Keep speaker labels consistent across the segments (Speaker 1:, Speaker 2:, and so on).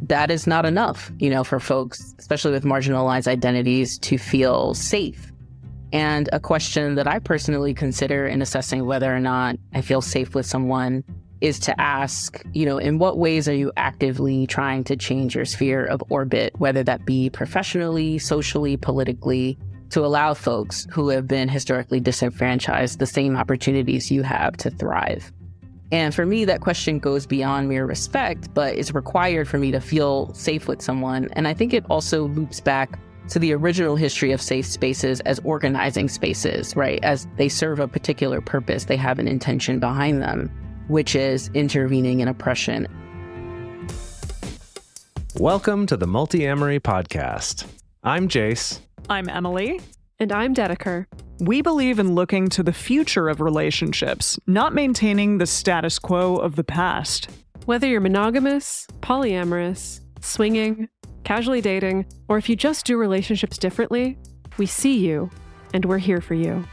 Speaker 1: that is not enough, for folks, especially with marginalized identities, to feel safe. And a question that I personally consider in assessing whether or not I feel safe with someone is to ask, in what ways are you actively trying to change your sphere of orbit, whether that be professionally, socially, politically, to allow folks who have been historically disenfranchised the same opportunities you have to thrive. And for me, that question goes beyond mere respect, but it's required for me to feel safe with someone. And I think it also loops back to the original history of safe spaces as organizing spaces, right? As they serve a particular purpose, they have an intention behind them, which is intervening in oppression.
Speaker 2: Welcome to the Multiamory podcast. I'm Jase.
Speaker 3: I'm Emily.
Speaker 4: And I'm Dedeker.
Speaker 3: We believe in looking to the future of relationships, not maintaining the status quo of the past.
Speaker 4: Whether you're monogamous, polyamorous, swinging, casually dating, or if you just do relationships differently, we see you, and we're here for you.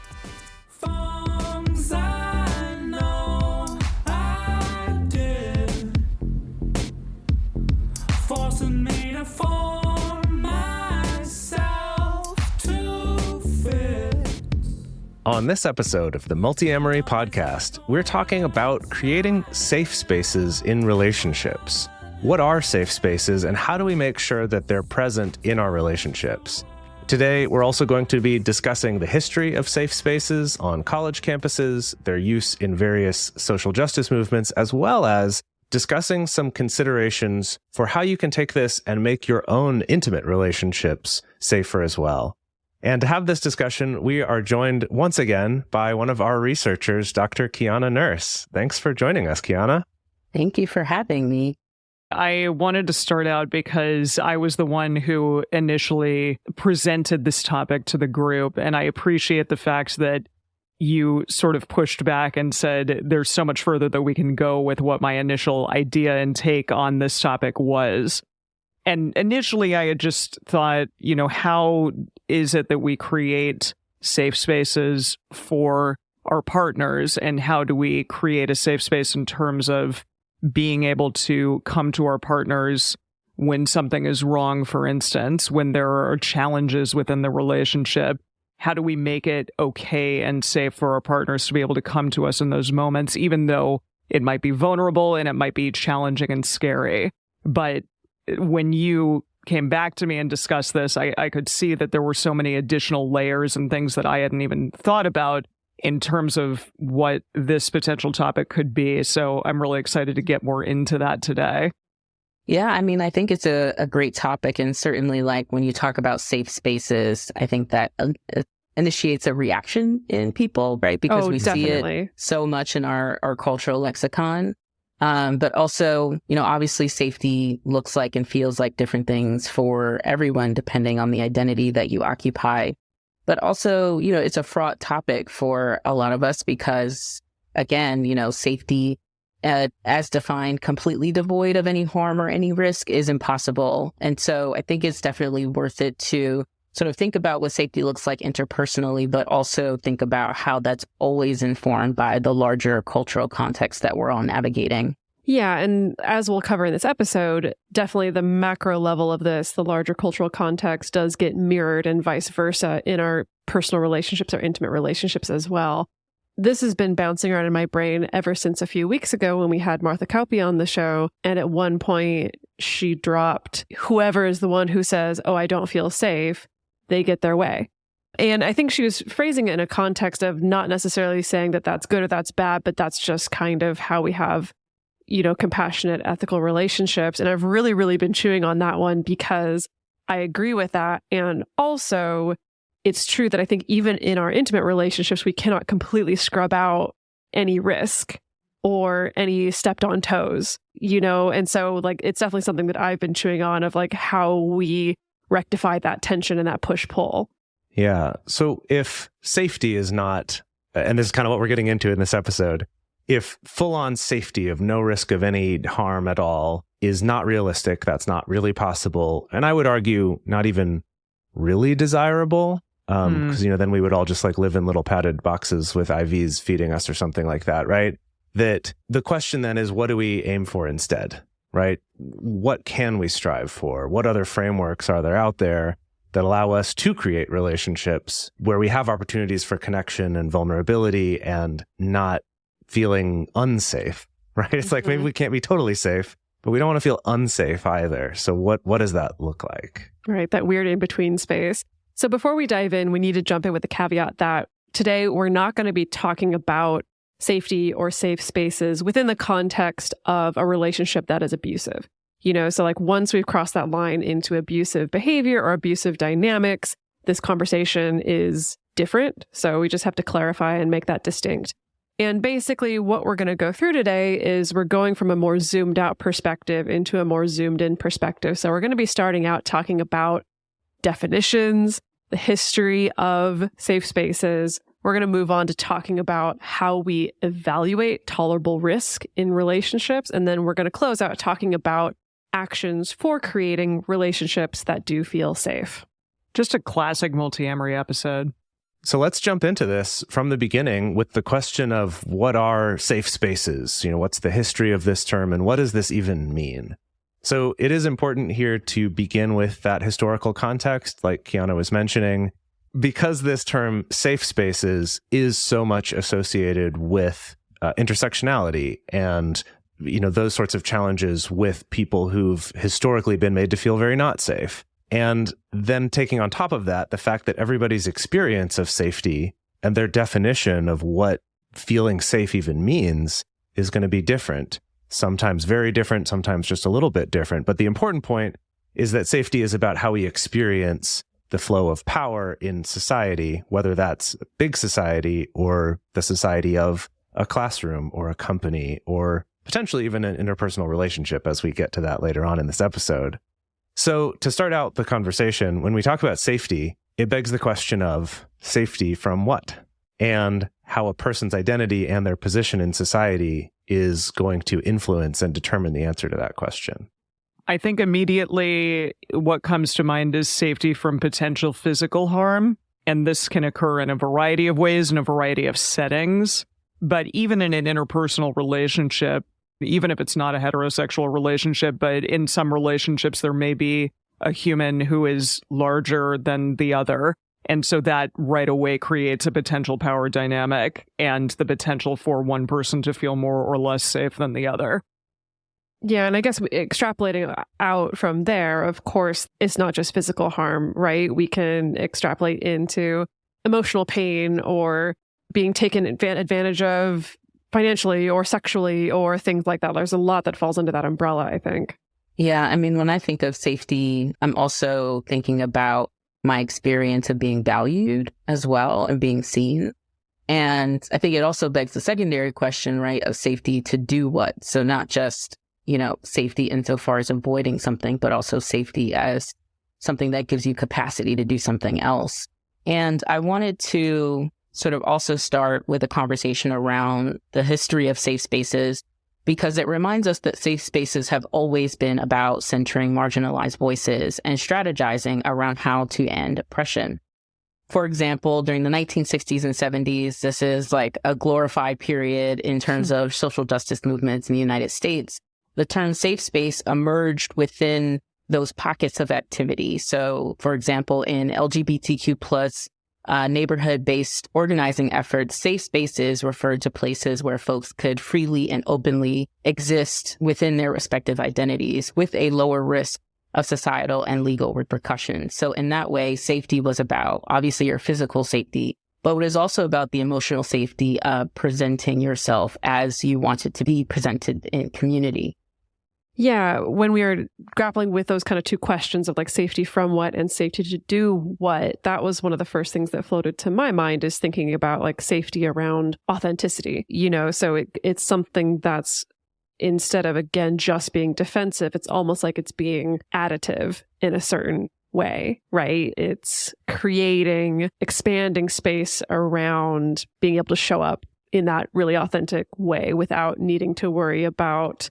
Speaker 2: On this episode of the Multiamory podcast, we're talking about creating safe spaces in relationships. What are safe spaces and how do we make sure that they're present in our relationships? Today, we're also going to be discussing the history of safe spaces on college campuses, their use in various social justice movements, as well as discussing some considerations for how you can take this and make your own intimate relationships safer as well. And to have this discussion, we are joined once again by one of our researchers, Dr. Keyanah Nurse. Thanks for joining us, Keyanah.
Speaker 1: Thank you for having me.
Speaker 3: I wanted to start out because I was the one who initially presented this topic to the group, and I appreciate the fact that you sort of pushed back and said there's so much further that we can go with what my initial idea and take on this topic was. And initially, I had just thought, how is it that we create safe spaces for our partners? And how do we create a safe space in terms of being able to come to our partners when something is wrong, for instance, when there are challenges within the relationship? How do we make it okay and safe for our partners to be able to come to us in those moments, even though it might be vulnerable and it might be challenging and scary? But when you came back to me and discussed this, I could see that there were so many additional layers and things that I hadn't even thought about in terms of what this potential topic could be. So I'm really excited to get more into that today.
Speaker 1: Yeah, I think it's a great topic. And certainly, when you talk about safe spaces, I think that initiates a reaction in people, right? Because we
Speaker 4: definitely
Speaker 1: see it so much in our cultural lexicon. But also, obviously safety looks like and feels like different things for everyone, depending on the identity that you occupy. But also, it's a fraught topic for a lot of us because, again, safety as defined, completely devoid of any harm or any risk is impossible. And so I think it's definitely worth it to sort of think about what safety looks like interpersonally, but also think about how that's always informed by the larger cultural context that we're all navigating.
Speaker 4: Yeah, and as we'll cover in this episode, definitely the macro level of this, the larger cultural context, does get mirrored and vice versa in our personal relationships or intimate relationships as well. This has been bouncing around in my brain ever since a few weeks ago when we had Martha Kauppi on the show. And at one point, she dropped, whoever is the one who says, "Oh, I don't feel safe," they get their way. And I think she was phrasing it in a context of not necessarily saying that that's good or that's bad, but that's just kind of how we have, compassionate, ethical relationships. And I've really, really been chewing on that one because I agree with that. And also, it's true that I think even in our intimate relationships, we cannot completely scrub out any risk or any stepped on toes, And so it's definitely something that I've been chewing on of how we rectify that tension and that push-pull.
Speaker 2: Yeah. So if safety is not, and this is kind of what we're getting into in this episode, if full-on safety of no risk of any harm at all is not realistic, that's not really possible, and I would argue not even really desirable, because then we would all just live in little padded boxes with IVs feeding us or something like that, right? That the question then is, what do we aim for instead? right? What can we strive for? What other frameworks are there out there that allow us to create relationships where we have opportunities for connection and vulnerability and not feeling unsafe, right? It's like maybe we can't be totally safe, but we don't want to feel unsafe either. So what does that look like?
Speaker 4: Right, that weird in-between space. So before we dive in, we need to jump in with the caveat that today we're not going to be talking about safety or safe spaces within the context of a relationship that is abusive. So like once we've crossed that line into abusive behavior or abusive dynamics, this conversation is different. So we just have to clarify and make that distinct. And basically what we're going to go through today is we're going from a more zoomed out perspective into a more zoomed in perspective. So we're going to be starting out talking about definitions, the history of safe spaces. We're going to move on to talking about how we evaluate tolerable risk in relationships. And then we're going to close out talking about actions for creating relationships that do feel safe.
Speaker 3: Just a classic multi-amory episode.
Speaker 2: So let's jump into this from the beginning with the question of what are safe spaces? What's the history of this term and what does this even mean? So it is important here to begin with that historical context, like Keyanah was mentioning, because this term safe spaces is so much associated with intersectionality and those sorts of challenges with people who've historically been made to feel very not safe. And then taking on top of that, the fact that everybody's experience of safety and their definition of what feeling safe even means is going to be different, sometimes very different, sometimes just a little bit different. But the important point is that safety is about how we experience the flow of power in society, whether that's a big society or the society of a classroom or a company or potentially even an interpersonal relationship, as we get to that later on in this episode. So to start out the conversation, when we talk about safety, it begs the question of safety from what? And how a person's identity and their position in society is going to influence and determine the answer to that question.
Speaker 3: I think immediately what comes to mind is safety from potential physical harm. And this can occur in a variety of ways, in a variety of settings. But even in an interpersonal relationship, even if it's not a heterosexual relationship, but in some relationships, there may be a human who is larger than the other. And so that right away creates a potential power dynamic and the potential for one person to feel more or less safe than the other.
Speaker 4: Yeah, and I guess extrapolating out from there, of course, it's not just physical harm, right? We can extrapolate into emotional pain or being taken advantage of financially or sexually or things like that. There's a lot that falls under that umbrella, I think.
Speaker 1: Yeah, I mean, when I think of safety, I'm also thinking about my experience of being valued as well and being seen. And I think it also begs the secondary question, right, of safety to do what? So not just, safety insofar as avoiding something, but also safety as something that gives you capacity to do something else. And I wanted to sort of also start with a conversation around the history of safe spaces, because it reminds us that safe spaces have always been about centering marginalized voices and strategizing around how to end oppression. For example, during the 1960s and 70s, this is like a glorified period in terms of social justice movements in the United States. The term safe space emerged within those pockets of activity. So, for example, in LGBTQ plus neighborhood-based organizing efforts, safe spaces referred to places where folks could freely and openly exist within their respective identities with a lower risk of societal and legal repercussions. So in that way, safety was about, obviously, your physical safety, but it was also about the emotional safety of presenting yourself as you wanted to be presented in community.
Speaker 4: Yeah, when we are grappling with those kind of two questions of like safety from what and safety to do what, that was one of the first things that floated to my mind, is thinking about like safety around authenticity, so it's something that's, instead of, again, just being defensive, it's almost like it's being additive in a certain way, right? It's expanding space around being able to show up in that really authentic way without needing to worry about,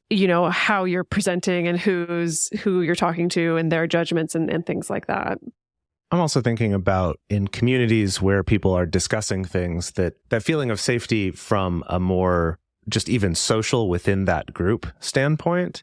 Speaker 4: how you're presenting and who you're talking to and their judgments and things like that.
Speaker 2: I'm also thinking about in communities where people are discussing things, that feeling of safety from a more just even social within that group standpoint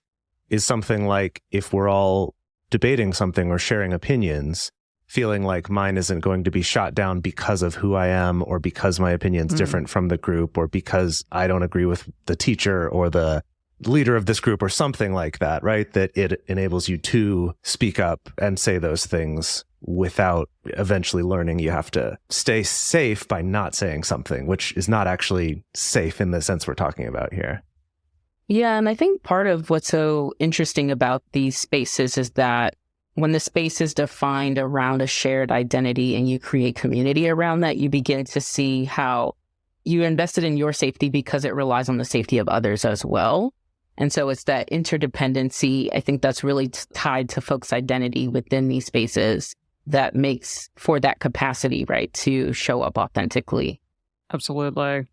Speaker 2: is something like if we're all debating something or sharing opinions, feeling like mine isn't going to be shot down because of who I am or because my opinion's different from the group or because I don't agree with the teacher or the leader of this group or something like that, right? That it enables you to speak up and say those things without eventually learning you have to stay safe by not saying something, which is not actually safe in the sense we're talking about here.
Speaker 1: Yeah, and I think part of what's so interesting about these spaces is that when the space is defined around a shared identity and you create community around that, you begin to see how you invested in your safety because it relies on the safety of others as well. And so it's that interdependency, I think that's really tied to folks' identity within these spaces that makes for that capacity, right, to show up authentically.
Speaker 3: Absolutely.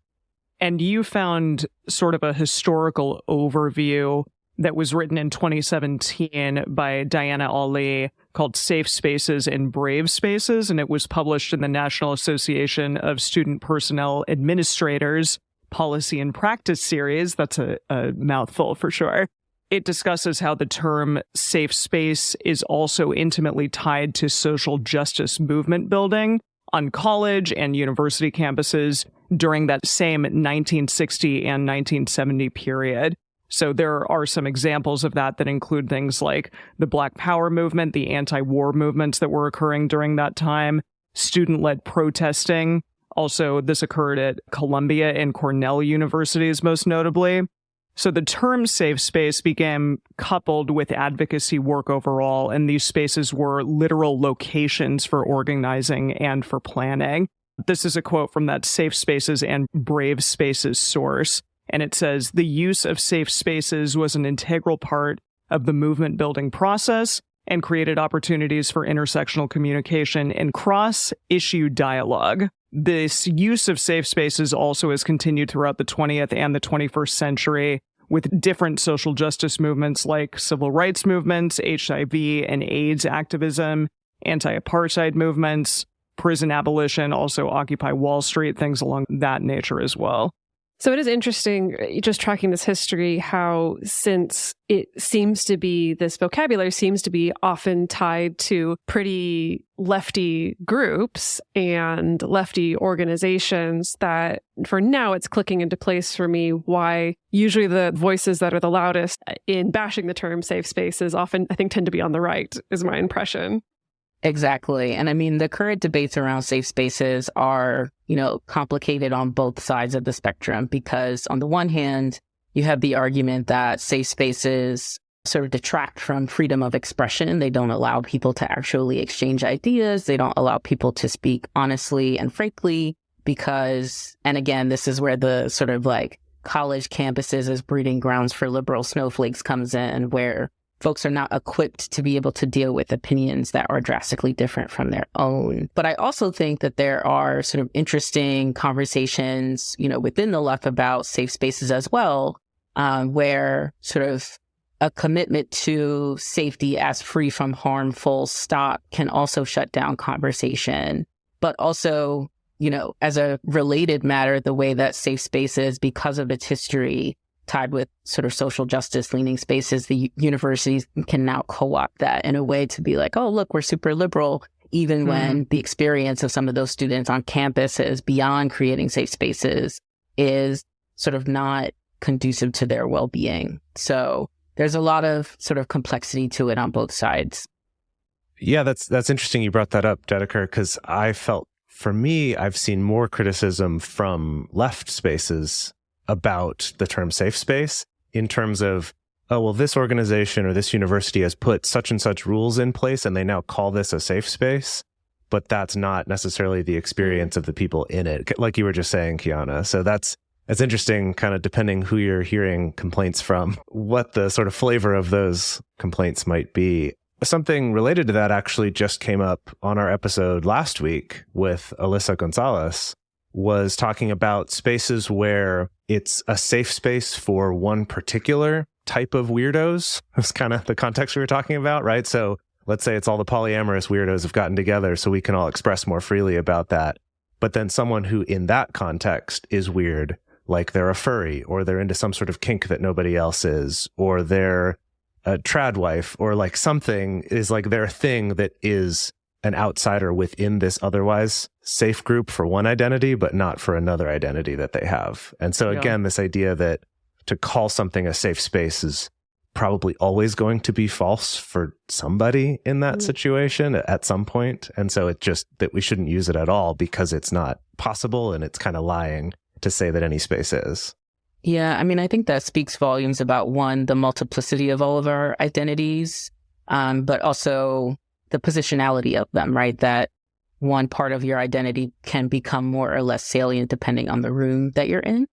Speaker 3: And you found sort of a historical overview that was written in 2017 by Diana Ali called Safe Spaces and Brave Spaces, and it was published in the National Association of Student Personnel Administrators Policy and Practice Series. That's a mouthful for sure. It discusses how the term safe space is also intimately tied to social justice movement building on college and university campuses during that same 1960 and 1970 period. So there are some examples of that include things like the Black Power movement, the anti-war movements that were occurring during that time, student-led protesting. Also, this occurred at Columbia and Cornell universities, most notably. So the term safe space became coupled with advocacy work overall, and these spaces were literal locations for organizing and for planning. This is a quote from that Safe Spaces and Brave Spaces source. And it says, the use of safe spaces was an integral part of the movement building process and created opportunities for intersectional communication and cross-issue dialogue. This use of safe spaces also has continued throughout the 20th and the 21st century with different social justice movements like civil rights movements, HIV and AIDS activism, anti-apartheid movements, prison abolition, also Occupy Wall Street, things along that nature as well.
Speaker 4: So it is interesting, just tracking this history, how since it seems to be, this vocabulary seems to be often tied to pretty lefty groups and lefty organizations, that for now it's clicking into place for me why usually the voices that are the loudest in bashing the term safe spaces often, I think, tend to be on the right, is my impression.
Speaker 1: Exactly. And I mean, the current debates around safe spaces are, complicated on both sides of the spectrum, because on the one hand, you have the argument that safe spaces sort of detract from freedom of expression. They don't allow people to actually exchange ideas. They don't allow people to speak honestly and frankly because, and again, this is where the sort of like college campuses as breeding grounds for liberal snowflakes comes in, where folks are not equipped to be able to deal with opinions that are drastically different from their own. But I also think that there are sort of interesting conversations, within the left about safe spaces as well, where sort of a commitment to safety as free from harmful stock can also shut down conversation. But also, as a related matter, the way that safe spaces, because of its history, tied with sort of social justice leaning spaces, the universities can now co-opt that in a way to be like, oh, look, we're super liberal, even when the experience of some of those students on campuses beyond creating safe spaces is sort of not conducive to their well-being. So there's a lot of sort of complexity to it on both sides.
Speaker 2: Yeah, that's interesting you brought that up, Dedeker, because I felt, for me, I've seen more criticism from left spaces about the term safe space in terms of, oh, well, this organization or this university has put such and such rules in place and they now call this a safe space, but that's not necessarily the experience of the people in it, like you were just saying, Keyanah. So that's interesting, kind of depending who you're hearing complaints from, what the sort of flavor of those complaints might be. Something related to that actually just came up on our episode last week with Alyssa Gonzalez, was talking about spaces where it's a safe space for one particular type of weirdos. That's kind of the context we were talking about, right? So let's say it's all the polyamorous weirdos have gotten together so we can all express more freely about that. But then someone who in that context is weird, like they're a furry or they're into some sort of kink that nobody else is, or they're a trad wife or like something is like their thing that is an outsider within this otherwise safe group for one identity, but not for another identity that they have. And so again, this idea that to call something a safe space is probably always going to be false for somebody in that situation at some point. And so it just that we shouldn't use it at all because it's not possible and it's kind of lying to say that any space is.
Speaker 1: Yeah, I mean, I think that speaks volumes about, one, the multiplicity of all of our identities, but also the positionality of them, right? That one part of your identity can become more or less salient depending on the room that you're in.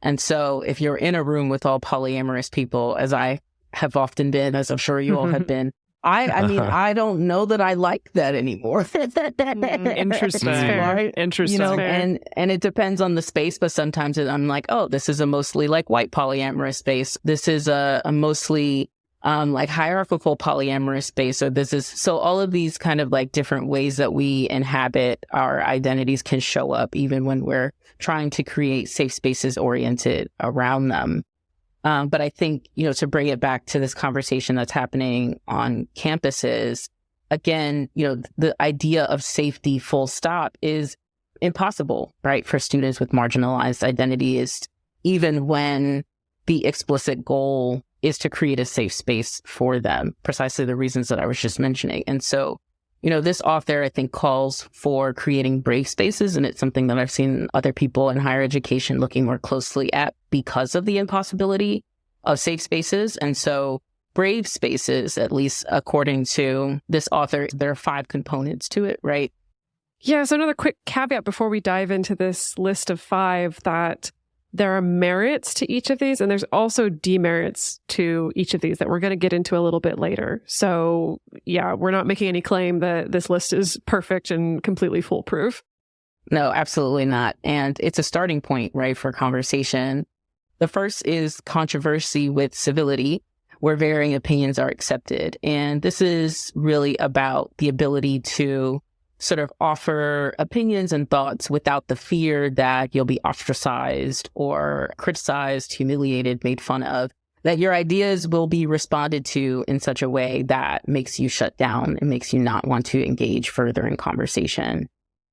Speaker 1: And so if you're in a room with all polyamorous people, as I have often been, as I'm sure you all have been, I mean, I don't know that I like that anymore.
Speaker 3: Interesting.
Speaker 1: Right?
Speaker 3: Interesting.
Speaker 1: You know, and it depends on the space, but sometimes I'm like, oh, this is a mostly like white polyamorous space. This is a mostly like hierarchical polyamorous space. So this is, so all of these kind of like different ways that we inhabit our identities can show up even when we're trying to create safe spaces oriented around them. But I think, you know, to bring it back to this conversation that's happening on campuses, again, you know, the idea of safety full stop is impossible, right, for students with marginalized identities, even when the explicit goal is to create a safe space for them, precisely the reasons that I was just mentioning. And so, you know, this author, I think, calls for creating brave spaces, and it's something that I've seen other people in higher education looking more closely at because of the impossibility of safe spaces. And so brave spaces, at least according to this author, there are 5 components to it, right?
Speaker 4: Yeah, so another quick caveat before we dive into this list of 5, that there are merits to each of these, and there's also demerits to each of these that we're going to get into a little bit later. So yeah, we're not making any claim that this list is perfect and completely foolproof.
Speaker 1: No, absolutely not. And it's a starting point, right, for conversation. The first is controversy with civility, where varying opinions are accepted. And this is really about the ability to sort of offer opinions and thoughts without the fear that you'll be ostracized or criticized, humiliated, made fun of, that your ideas will be responded to in such a way that makes you shut down and makes you not want to engage further in conversation.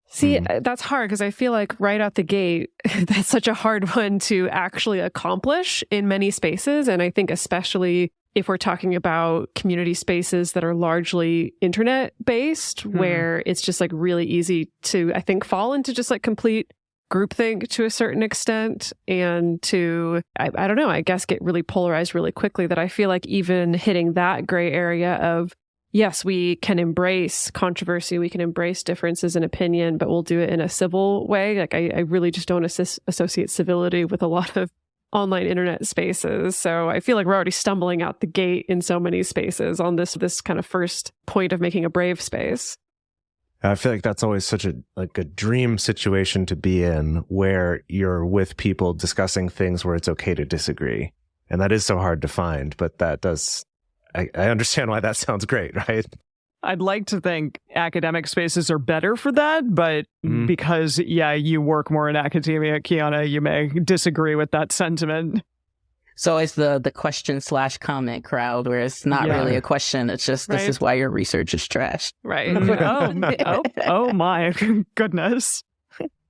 Speaker 4: See, that's hard because I feel like right out the gate, that's such a hard one to actually accomplish in many spaces. And I think especially if we're talking about community spaces that are largely internet based, where it's just like really easy to, I think, fall into just like complete groupthink to a certain extent and to, I don't know, I guess get really polarized really quickly, that I feel like even hitting that gray area of, yes, we can embrace controversy, we can embrace differences in opinion, but we'll do it in a civil way. Like I really just don't associate civility with a lot of online internet spaces. So I feel like we're already stumbling out the gate in so many spaces on this kind of first point of making a brave space.
Speaker 2: I feel like that's always such a dream situation to be in, where you're with people discussing things where it's okay to disagree. And that is so hard to find, but that does, I understand why that sounds great, right?
Speaker 3: I'd like to think academic spaces are better for that, but because, you work more in academia, Keyanah, you may disagree with that sentiment.
Speaker 1: So it's the question/comment crowd, where it's not really a question. It's just, this is why your research is trash.
Speaker 4: Right.
Speaker 3: oh my goodness.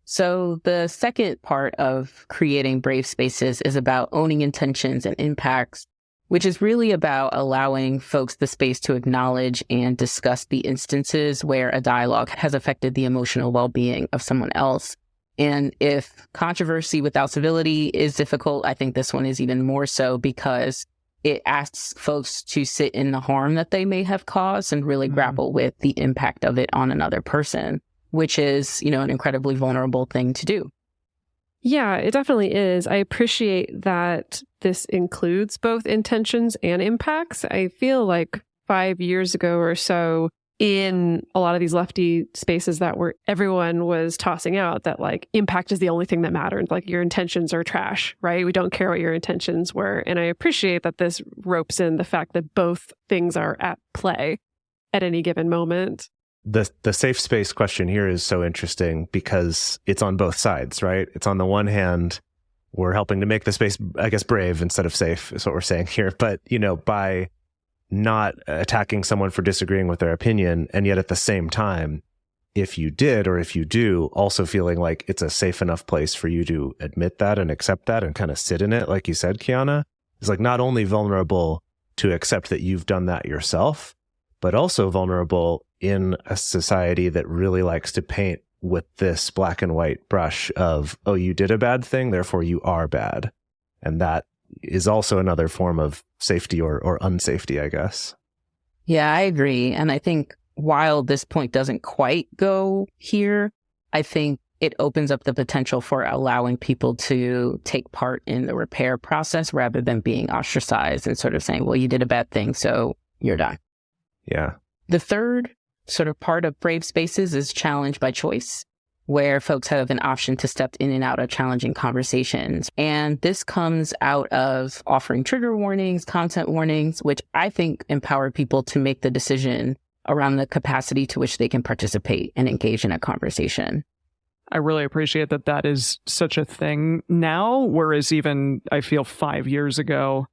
Speaker 1: So the second part of creating brave spaces is about owning intentions and impacts, which is really about allowing folks the space to acknowledge and discuss the instances where a dialogue has affected the emotional well-being of someone else. And if controversy without civility is difficult, I think this one is even more so, because it asks folks to sit in the harm that they may have caused and really grapple with the impact of it on another person, which is, you know, an incredibly vulnerable thing to do.
Speaker 4: Yeah, it definitely is. I appreciate that this includes both intentions and impacts. I feel like 5 years ago or so, in a lot of these lefty spaces that were, everyone was tossing out that like impact is the only thing that mattered. Like your intentions are trash, right? We don't care what your intentions were. And I appreciate that this ropes in the fact that both things are at play at any given moment.
Speaker 2: The safe space question here is so interesting because it's on both sides, right? It's on the one hand, we're helping to make the space, I guess, brave instead of safe is what we're saying here. But, you know, by not attacking someone for disagreeing with their opinion. And yet at the same time, if you did, or if you do, also feeling like it's a safe enough place for you to admit that and accept that and kind of sit in it, like you said, Keyanah, is like not only vulnerable to accept that you've done that yourself, but also vulnerable in a society that really likes to paint with this black and white brush of, oh, you did a bad thing, therefore you are bad. And that is also another form of safety or unsafety, I guess.
Speaker 1: Yeah, I agree. And I think while this point doesn't quite go here, I think it opens up the potential for allowing people to take part in the repair process rather than being ostracized and sort of saying, well, you did a bad thing, so you're done.
Speaker 2: Yeah.
Speaker 1: The third sort of part of brave spaces is challenge by choice, where folks have an option to step in and out of challenging conversations. And this comes out of offering trigger warnings, content warnings, which I think empower people to make the decision around the capacity to which they can participate and engage in a conversation.
Speaker 3: I really appreciate that that is such a thing now, whereas even I feel 5 years ago,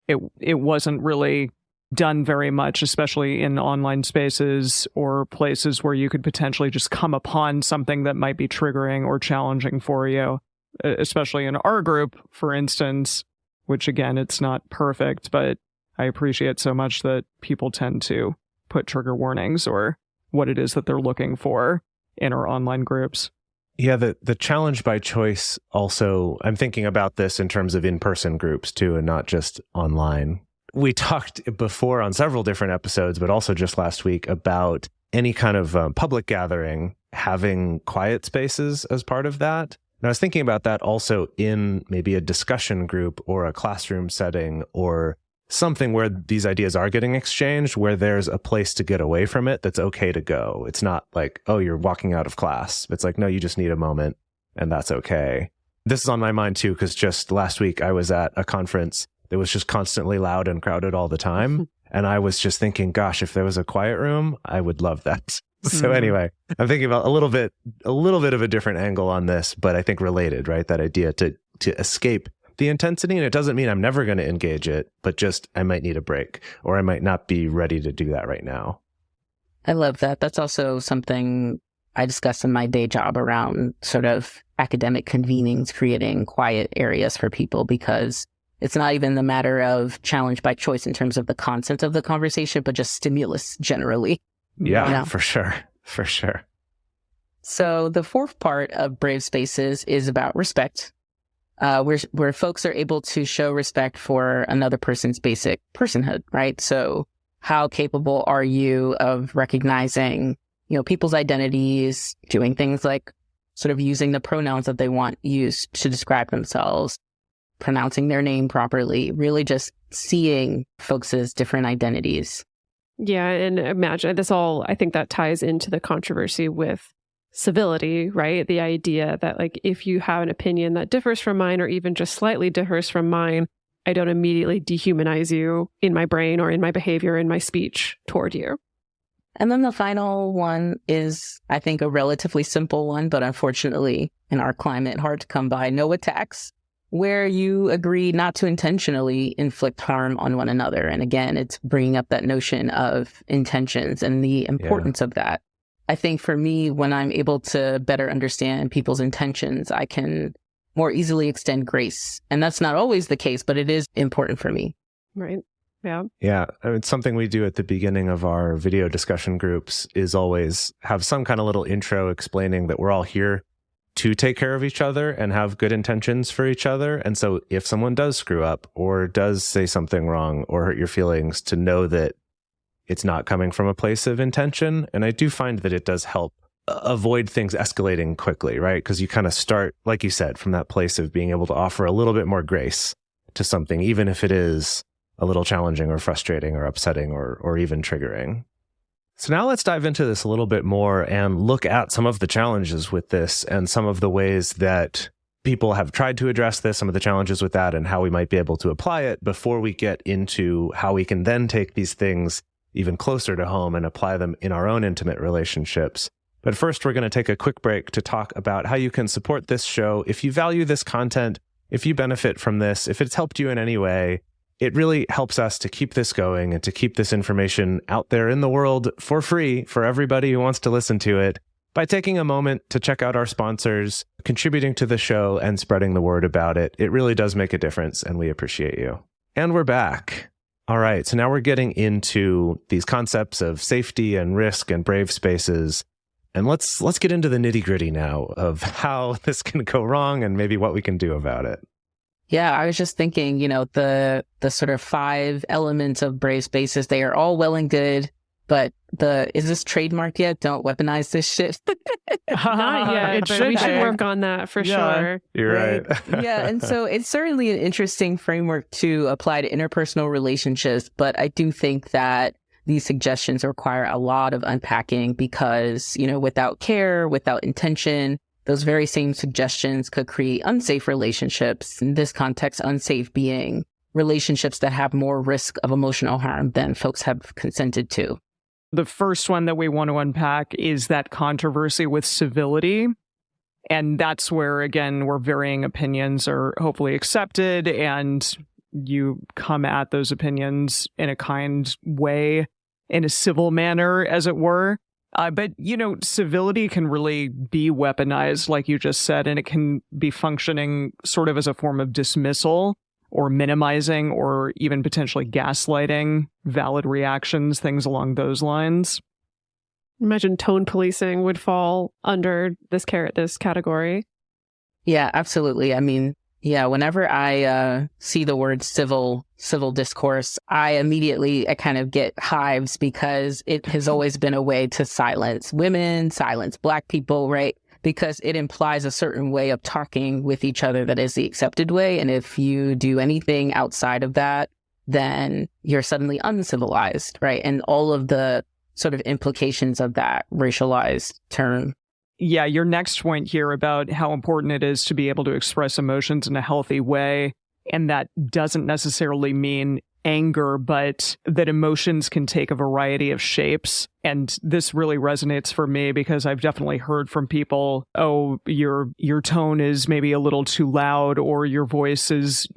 Speaker 3: it wasn't really done very much, especially in online spaces or places where you could potentially just come upon something that might be triggering or challenging for you, especially in our group, for instance, which again, it's not perfect, but I appreciate so much that people tend to put trigger warnings or what it is that they're looking for in our online groups.
Speaker 2: Yeah, the challenge by choice also, I'm thinking about this in terms of in-person groups too, and not just online. We talked before on several different episodes, but also just last week about any kind of public gathering having quiet spaces as part of that. And I was thinking about that also in maybe a discussion group or a classroom setting or something where these ideas are getting exchanged, where there's a place to get away from it that's okay to go. It's not like, oh, you're walking out of class. It's like, no, you just need a moment and that's okay. This is on my mind too, because just last week I was at a conference that was just constantly loud and crowded all the time. And I was just thinking, gosh, if there was a quiet room, I would love that. So anyway, I'm thinking about a little bit of a different angle on this, but I think related, right? That idea to escape the intensity. And it doesn't mean I'm never going to engage it, but just I might need a break or I might not be ready to do that right now.
Speaker 1: I love that. That's also something I discuss in my day job around sort of academic convenings, creating quiet areas for people, because it's not even the matter of challenge by choice in terms of the content of the conversation, but just stimulus generally.
Speaker 2: Yeah, for sure. For sure.
Speaker 1: So the fourth part of Brave Spaces is about respect, where folks are able to show respect for another person's basic personhood, right? So how capable are you of recognizing, people's identities, doing things like sort of using the pronouns that they want used to describe themselves, pronouncing their name properly, really just seeing folks' different identities.
Speaker 4: Yeah, and imagine this all, I think that ties into the controversy with civility, right? The idea that like, if you have an opinion that differs from mine or even just slightly differs from mine, I don't immediately dehumanize you in my brain or in my behavior, in my speech toward you.
Speaker 1: And then the final one is, I think, a relatively simple one, but unfortunately, in our climate, hard to come by: no attacks, where you agree not to intentionally inflict harm on one another. And again, it's bringing up that notion of intentions and the importance of that. I think for me, when I'm able to better understand people's intentions, I can more easily extend grace. And that's not always the case, but it is important for me.
Speaker 4: Right. Yeah.
Speaker 2: Yeah. I mean, something we do at the beginning of our video discussion groups is always have some kind of little intro explaining that we're all here to take care of each other and have good intentions for each other. And so if someone does screw up or does say something wrong or hurt your feelings, to know that it's not coming from a place of intention. And I do find that it does help avoid things escalating quickly, right? Because you kind of start, like you said, from that place of being able to offer a little bit more grace to something, even if it is a little challenging or frustrating or upsetting or even triggering. So now let's dive into this a little bit more and look at some of the challenges with this and some of the ways that people have tried to address this, some of the challenges with that, and how we might be able to apply it before we get into how we can then take these things even closer to home and apply them in our own intimate relationships. But first, we're going to take a quick break to talk about how you can support this show. If you value this content, if you benefit from this, if it's helped you in any way, It really helps us to keep this going and to keep this information out there in the world for free for everybody who wants to listen to it by taking a moment to check out our sponsors, contributing to the show, and spreading the word about it. It really does make a difference, and we appreciate you. And we're back. All right, so now we're getting into these concepts of safety and risk and brave spaces. And let's get into the nitty-gritty now of how this can go wrong and maybe what we can do about it.
Speaker 1: Yeah, I was just thinking, the sort of 5 elements of brave spaces, they are all well and good, but is this trademark yet? Don't weaponize this shit.
Speaker 4: Not yet, but we should work on that for sure.
Speaker 2: You're right.
Speaker 1: Yeah, and so it's certainly an interesting framework to apply to interpersonal relationships, but I do think that these suggestions require a lot of unpacking because, without care, without intention, those very same suggestions could create unsafe relationships. In this context, unsafe being relationships that have more risk of emotional harm than folks have consented to.
Speaker 3: The first one that we want to unpack is that controversy with civility. And that's where, again, where varying opinions are hopefully accepted and you come at those opinions in a kind way, in a civil manner, as it were. But, civility can really be weaponized, like you just said, and it can be functioning sort of as a form of dismissal or minimizing or even potentially gaslighting valid reactions, things along those lines.
Speaker 4: Imagine tone policing would fall under this category.
Speaker 1: Yeah, absolutely. I mean, whenever I see the word civil discourse, I kind of get hives because it has always been a way to silence women, silence Black people, right? Because it implies a certain way of talking with each other that is the accepted way. And if you do anything outside of that, then you're suddenly uncivilized, right? And all of the sort of implications of that racialized term.
Speaker 3: Yeah, your next point here about how important it is to be able to express emotions in a healthy way. And that doesn't necessarily mean anger, but that emotions can take a variety of shapes. And this really resonates for me because I've definitely heard from people, oh, your tone is maybe a little too loud, or your voice is,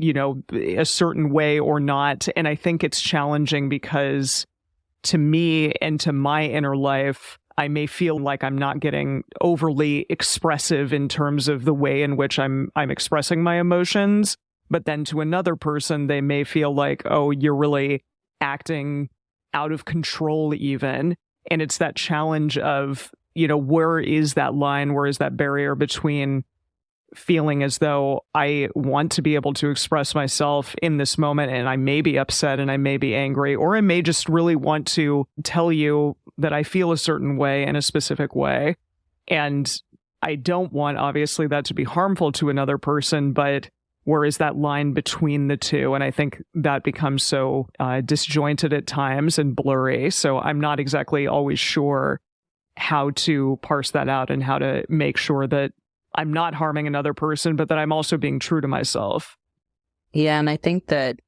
Speaker 3: a certain way or not. And I think it's challenging because to me and to my inner life, I may feel like I'm not getting overly expressive in terms of the way in which I'm expressing my emotions. But then to another person, they may feel like, oh, you're really acting out of control even. And it's that challenge of, where is that line? Where is that barrier between feeling as though I want to be able to express myself in this moment and I may be upset and I may be angry, or I may just really want to tell you that I feel a certain way in a specific way. And I don't want, obviously, that to be harmful to another person, but where is that line between the two? And I think that becomes so disjointed at times and blurry. So I'm not exactly always sure how to parse that out and how to make sure that I'm not harming another person, but that I'm also being true to myself.
Speaker 1: Yeah, and I think that,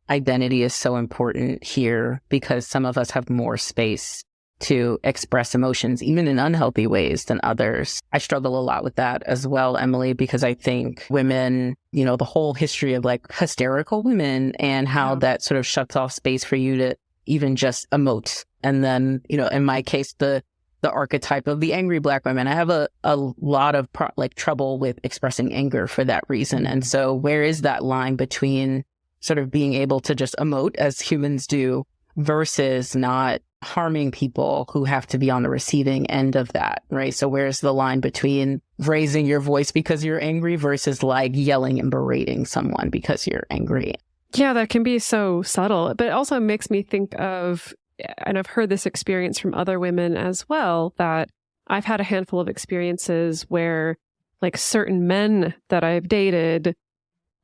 Speaker 1: identity is so important here because some of us have more space to express emotions, even in unhealthy ways, than others. I struggle a lot with that as well, Emily, because I think women, the whole history of like hysterical women and how that sort of shuts off space for you to even just emote. And then, in my case, the archetype of the angry Black women, I have a lot of trouble with expressing anger for that reason. And so where is that line between sort of being able to just emote as humans do versus not harming people who have to be on the receiving end of that, right? So where's the line between raising your voice because you're angry versus like yelling and berating someone because you're angry?
Speaker 4: Yeah, that can be so subtle, but it also makes me think of, and I've heard this experience from other women as well, that I've had a handful of experiences where like certain men that I've dated,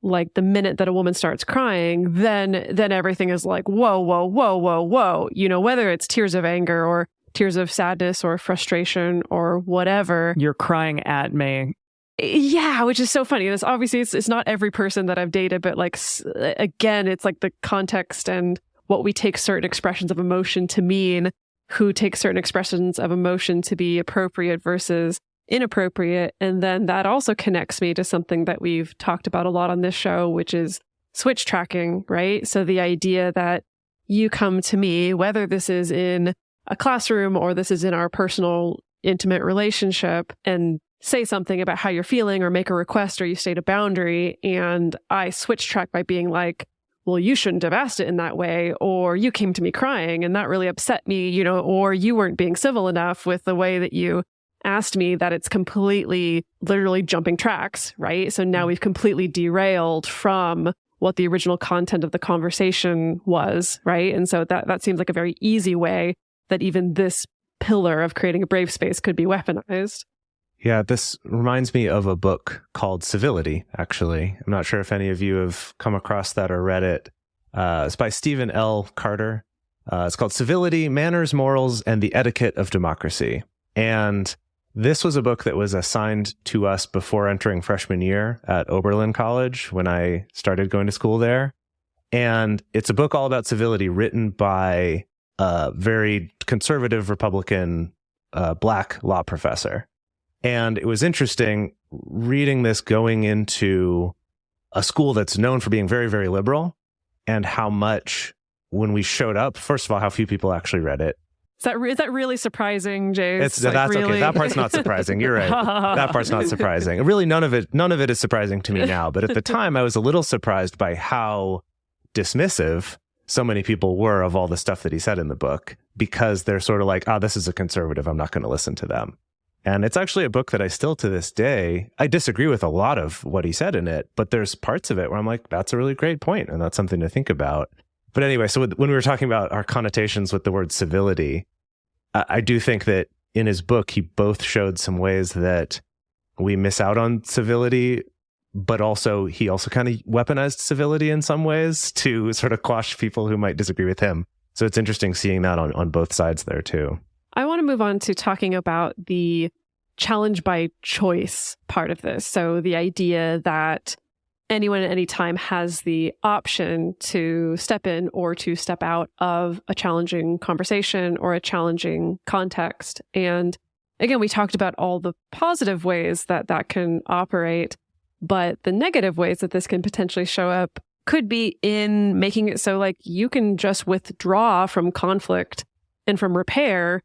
Speaker 4: like the minute that a woman starts crying, then everything is like, whoa, whoa, whoa, whoa, whoa. Whether it's tears of anger or tears of sadness or frustration or whatever.
Speaker 3: You're crying at me.
Speaker 4: Yeah, which is so funny. It's obviously it's not every person that I've dated, but like, again, it's like the context and what we take certain expressions of emotion to mean, who takes certain expressions of emotion to be appropriate versus inappropriate. And then that also connects me to something that we've talked about a lot on this show, which is switch tracking, right? So the idea that you come to me, whether this is in a classroom or this is in our personal intimate relationship, and say something about how you're feeling or make a request or you state a boundary, and I switch track by being like, well, you shouldn't have asked it in that way, or you came to me crying and that really upset me, or you weren't being civil enough with the way that you asked me, that it's completely literally jumping tracks, right? So now we've completely derailed from what the original content of the conversation was, right? And so that seems like a very easy way that even this pillar of creating a brave space could be weaponized.
Speaker 2: Yeah, this reminds me of a book called Civility, actually. I'm not sure if any of you have come across that or read it. It's by Stephen L. Carter. It's called Civility, Manners, Morals, and the Etiquette of Democracy. And this was a book that was assigned to us before entering freshman year at Oberlin College when I started going to school there. And it's a book all about civility written by a very conservative Republican Black law professor. And it was interesting reading this going into a school that's known for being very, very liberal, and how much when we showed up, first of all, how few people actually read it.
Speaker 4: Is that really surprising, Jase?
Speaker 2: That's really... okay. That part's not surprising. You're right. That part's not surprising. Really, none of it is surprising to me now. But at the time, I was a little surprised by how dismissive so many people were of all the stuff that he said in the book, because they're sort of like, this is a conservative, I'm not going to listen to them. And it's actually a book that I still to this day, I disagree with a lot of what he said in it, but there's parts of it where I'm like, that's a really great point, and that's something to think about. But anyway, so when we were talking about our connotations with the word civility, I do think that in his book, he both showed some ways that we miss out on civility, but he also kind of weaponized civility in some ways to sort of quash people who might disagree with him. So it's interesting seeing that on both sides there too.
Speaker 4: I want to move on to talking about the challenge by choice part of this. So the idea that anyone at any time has the option to step in or to step out of a challenging conversation or a challenging context. And again, we talked about all the positive ways that can operate, but the negative ways that this can potentially show up could be in making it so like you can just withdraw from conflict and from repair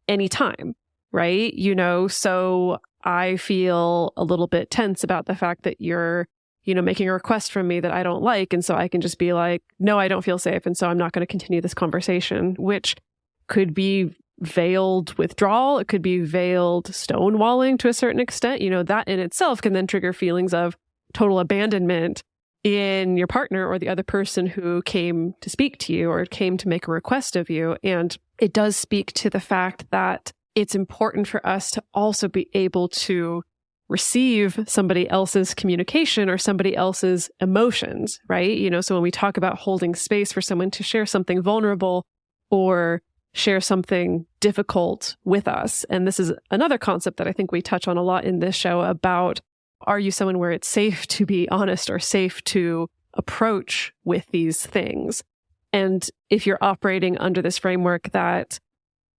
Speaker 4: anytime, right? So I feel a little bit tense about the fact that you're making a request from me that I don't like. And so I can just be like, no, I don't feel safe. And so I'm not going to continue this conversation, which could be veiled withdrawal. It could be veiled stonewalling to a certain extent. That in itself can then trigger feelings of total abandonment in your partner or the other person who came to speak to you or came to make a request of you. And it does speak to the fact that it's important for us to also be able to receive somebody else's communication or somebody else's emotions, right? So when we talk about holding space for someone to share something vulnerable or share something difficult with us, and this is another concept that I think we touch on a lot in this show about, are you someone where it's safe to be honest or safe to approach with these things? And if you're operating under this framework that,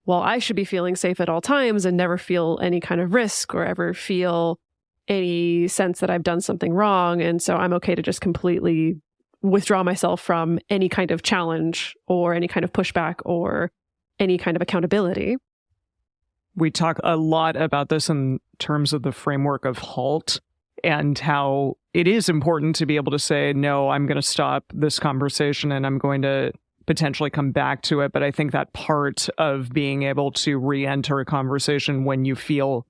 Speaker 4: well, I should be feeling safe at all times and never feel any kind of risk or ever feel any sense that I've done something wrong, and so I'm okay to just completely withdraw myself from any kind of challenge or any kind of pushback or any kind of accountability.
Speaker 3: We talk a lot about this in terms of the framework of HALT and how it is important to be able to say, no, I'm going to stop this conversation and I'm going to potentially come back to it. But I think that part of being able to re-enter a conversation when you feel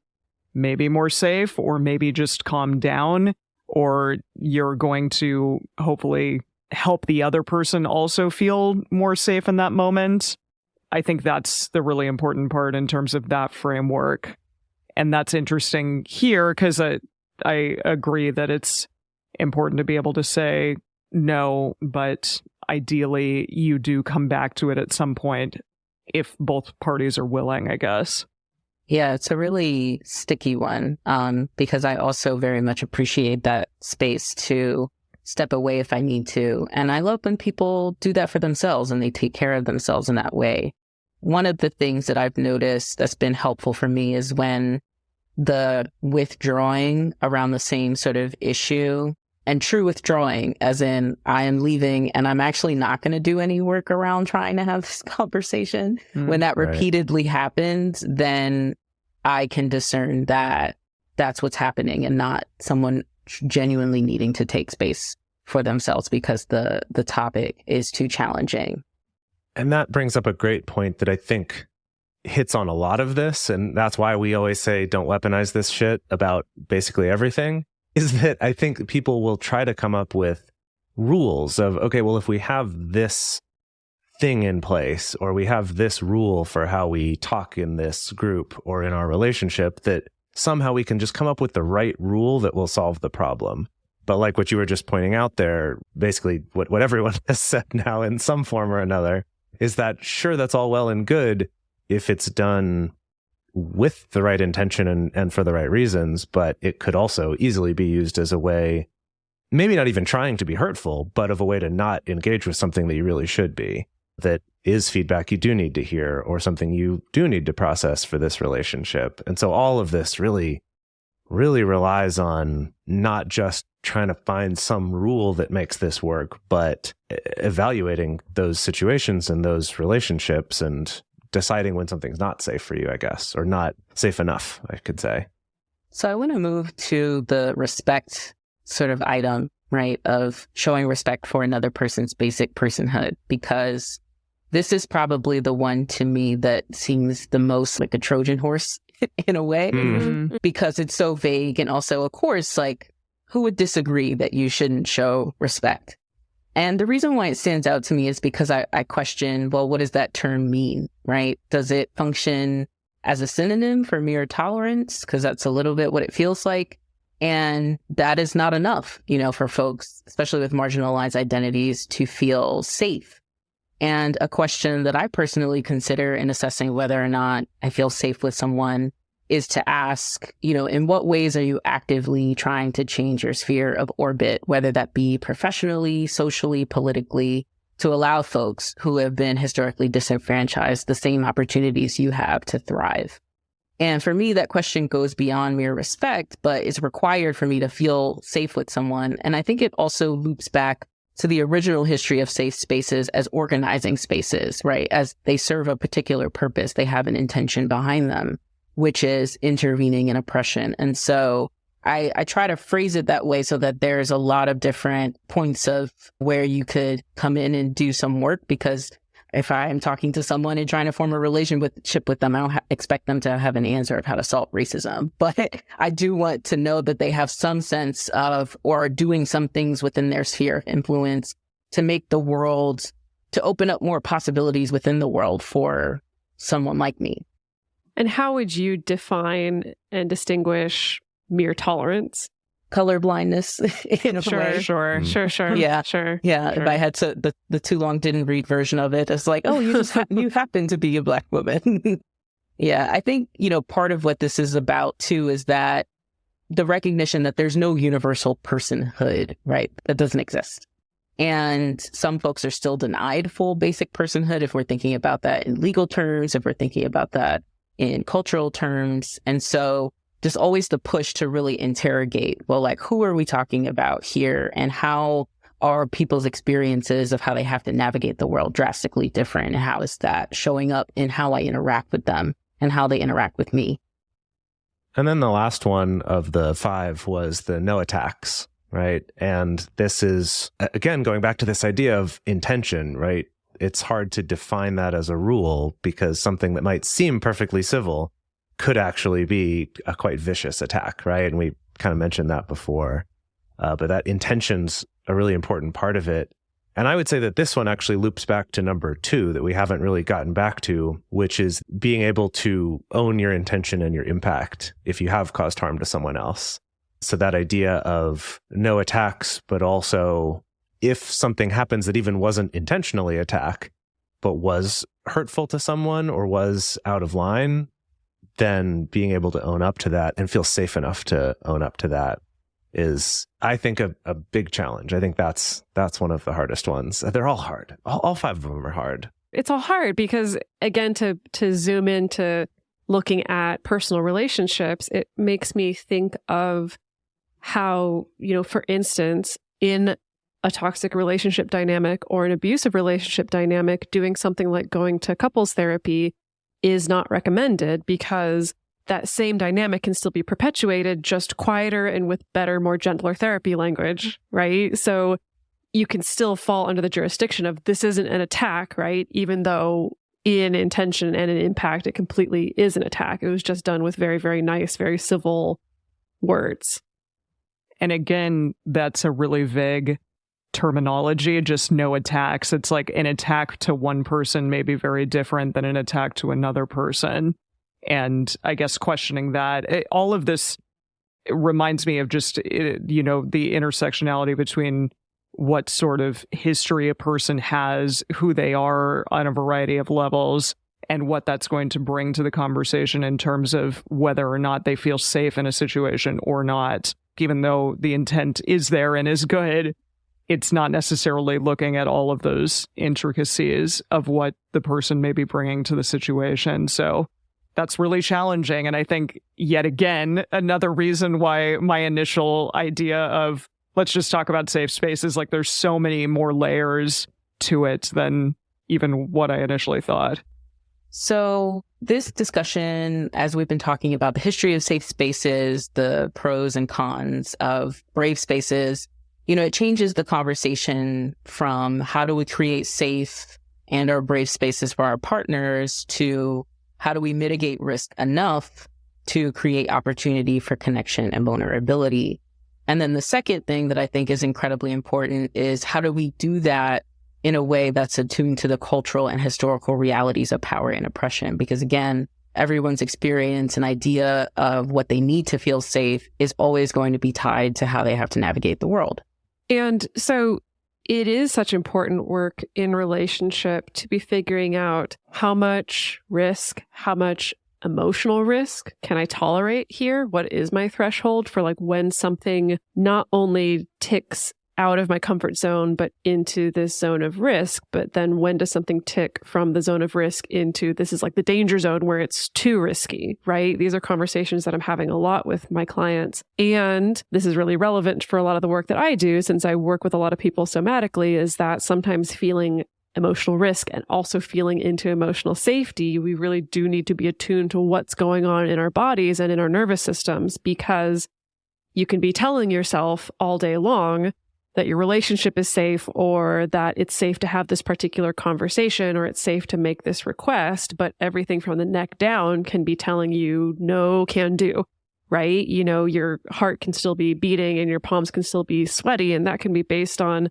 Speaker 3: maybe more safe or maybe just calm down, or you're going to hopefully help the other person also feel more safe in that moment. I think that's the really important part in terms of that framework. And that's interesting here because I agree that it's important to be able to say no, but ideally you do come back to it at some point if both parties are willing, I guess.
Speaker 1: Yeah, it's a really sticky one because I also very much appreciate that space to step away if I need to. And I love when people do that for themselves and they take care of themselves in that way. One of the things that I've noticed that's been helpful for me is when the withdrawing around the same sort of issue and true withdrawing, as in I am leaving and I'm actually not going to do any work around trying to have this conversation. When that repeatedly happens, then I can discern that that's what's happening and not someone genuinely needing to take space for themselves because the topic is too challenging.
Speaker 2: And that brings up a great point that I think hits on a lot of this. And that's why we always say, don't weaponize this shit about basically everything, is that I think people will try to come up with rules of, okay, well, if we have this thing in place, or we have this rule for how we talk in this group or in our relationship, that somehow we can just come up with the right rule that will solve the problem. But like what you were just pointing out there, basically what everyone has said now in some form or another, is that sure, that's all well and good if it's done with the right intention and for the right reasons, but it could also easily be used as a way, maybe not even trying to be hurtful, but of a way to not engage with something that you really should be, that is feedback you do need to hear or something you do need to process for this relationship. And so all of this really relies on not just trying to find some rule that makes this work, but evaluating those situations and those relationships and deciding when something's not safe for you, I guess, or not safe enough, I could say.
Speaker 1: So I want to move to the respect sort of item, right, of showing respect for another person's basic personhood, because this is probably the one to me that seems the most like a Trojan horse in a way, because it's so vague. And also, of course, like, who would disagree that you shouldn't show respect? And the reason why it stands out to me is because I question, well, what does that term mean, right? Does it function as a synonym for mere tolerance? Because that's a little bit what it feels like. And that is not enough, for folks, especially with marginalized identities, to feel safe. And a question that I personally consider in assessing whether or not I feel safe with someone is to ask, in what ways are you actively trying to change your sphere of orbit, whether that be professionally, socially, politically, to allow folks who have been historically disenfranchised the same opportunities you have to thrive. And for me, that question goes beyond mere respect, but is required for me to feel safe with someone. And I think it also loops back to the original history of safe spaces as organizing spaces, right? As they serve a particular purpose, they have an intention behind them, which is intervening in oppression. And so I try to phrase it that way so that there's a lot of different points of where you could come in and do some work, because if I'm talking to someone and trying to form a relationship with them, I don't expect them to have an answer of how to solve racism. But I do want to know that they have some sense of, or are doing some things within their sphere of influence to make the world, to open up more possibilities within the world for someone like me.
Speaker 4: And how would you define and distinguish mere tolerance?
Speaker 1: Color blindness in a way.
Speaker 4: Sure.
Speaker 1: Yeah.
Speaker 4: Sure.
Speaker 1: Yeah. If I had to, the too long didn't read version of it, it's like, oh, you just you happen to be a Black woman. Yeah. I think, part of what this is about too is that the recognition that there's no universal personhood, right? That doesn't exist. And some folks are still denied full basic personhood if we're thinking about that in legal terms, if we're thinking about that in cultural terms. And so just always the push to really interrogate, well, like, who are we talking about here? And how are people's experiences of how they have to navigate the world drastically different? And how is that showing up in how I interact with them and how they interact with me?
Speaker 2: And then the last one of the 5 was the no attacks, right? And this is, again, going back to this idea of intention, right? It's hard to define that as a rule because something that might seem perfectly civil could actually be a quite vicious attack, right? And we kind of mentioned that before. But that intention's a really important part of it. And I would say that this one actually loops back to number 2 that we haven't really gotten back to, which is being able to own your intention and your impact if you have caused harm to someone else. So that idea of no attacks, but also if something happens that even wasn't intentionally attack, but was hurtful to someone or was out of line, then being able to own up to that and feel safe enough to own up to that is, I think, a big challenge. I think that's one of the hardest ones. They're all hard. All 5 of them are hard.
Speaker 4: It's all hard because, again, to zoom into looking at personal relationships, it makes me think of how, for instance, in a toxic relationship dynamic or an abusive relationship dynamic, doing something like going to couples therapy is not recommended because that same dynamic can still be perpetuated, just quieter and with better, more gentler therapy language, right? So you can still fall under the jurisdiction of this isn't an attack, right? Even though in intention and in impact, it completely is an attack. It was just done with very, very nice, very civil words.
Speaker 3: And again, that's a really vague terminology, just no attacks. It's like an attack to one person may be very different than an attack to another person. And I guess questioning that, all of this reminds me of just, the intersectionality between what sort of history a person has, who they are on a variety of levels, and what that's going to bring to the conversation in terms of whether or not they feel safe in a situation or not. Even though the intent is there and is good, it's not necessarily looking at all of those intricacies of what the person may be bringing to the situation. So that's really challenging. And I think, yet again, another reason why my initial idea of let's just talk about safe spaces, like there's so many more layers to it than even what I initially thought.
Speaker 1: So this discussion, as we've been talking about the history of safe spaces, the pros and cons of brave spaces, it changes the conversation from how do we create safe and or brave spaces for our partners to how do we mitigate risk enough to create opportunity for connection and vulnerability. And then the second thing that I think is incredibly important is how do we do that in a way that's attuned to the cultural and historical realities of power and oppression? Because again, everyone's experience and idea of what they need to feel safe is always going to be tied to how they have to navigate the world.
Speaker 4: And so it is such important work in relationship to be figuring out how much risk, how much emotional risk can I tolerate here? What is my threshold for when something not only ticks out of my comfort zone, but into this zone of risk, but then when does something tick from the zone of risk into this is like the danger zone where it's too risky, right? These are conversations that I'm having a lot with my clients. And this is really relevant for a lot of the work that I do, since I work with a lot of people somatically, is that sometimes feeling emotional risk and also feeling into emotional safety, we really do need to be attuned to what's going on in our bodies and in our nervous systems, because you can be telling yourself all day long that your relationship is safe, or that it's safe to have this particular conversation, or it's safe to make this request, but everything from the neck down can be telling you no can do, right? Your heart can still be beating and your palms can still be sweaty, and that can be based on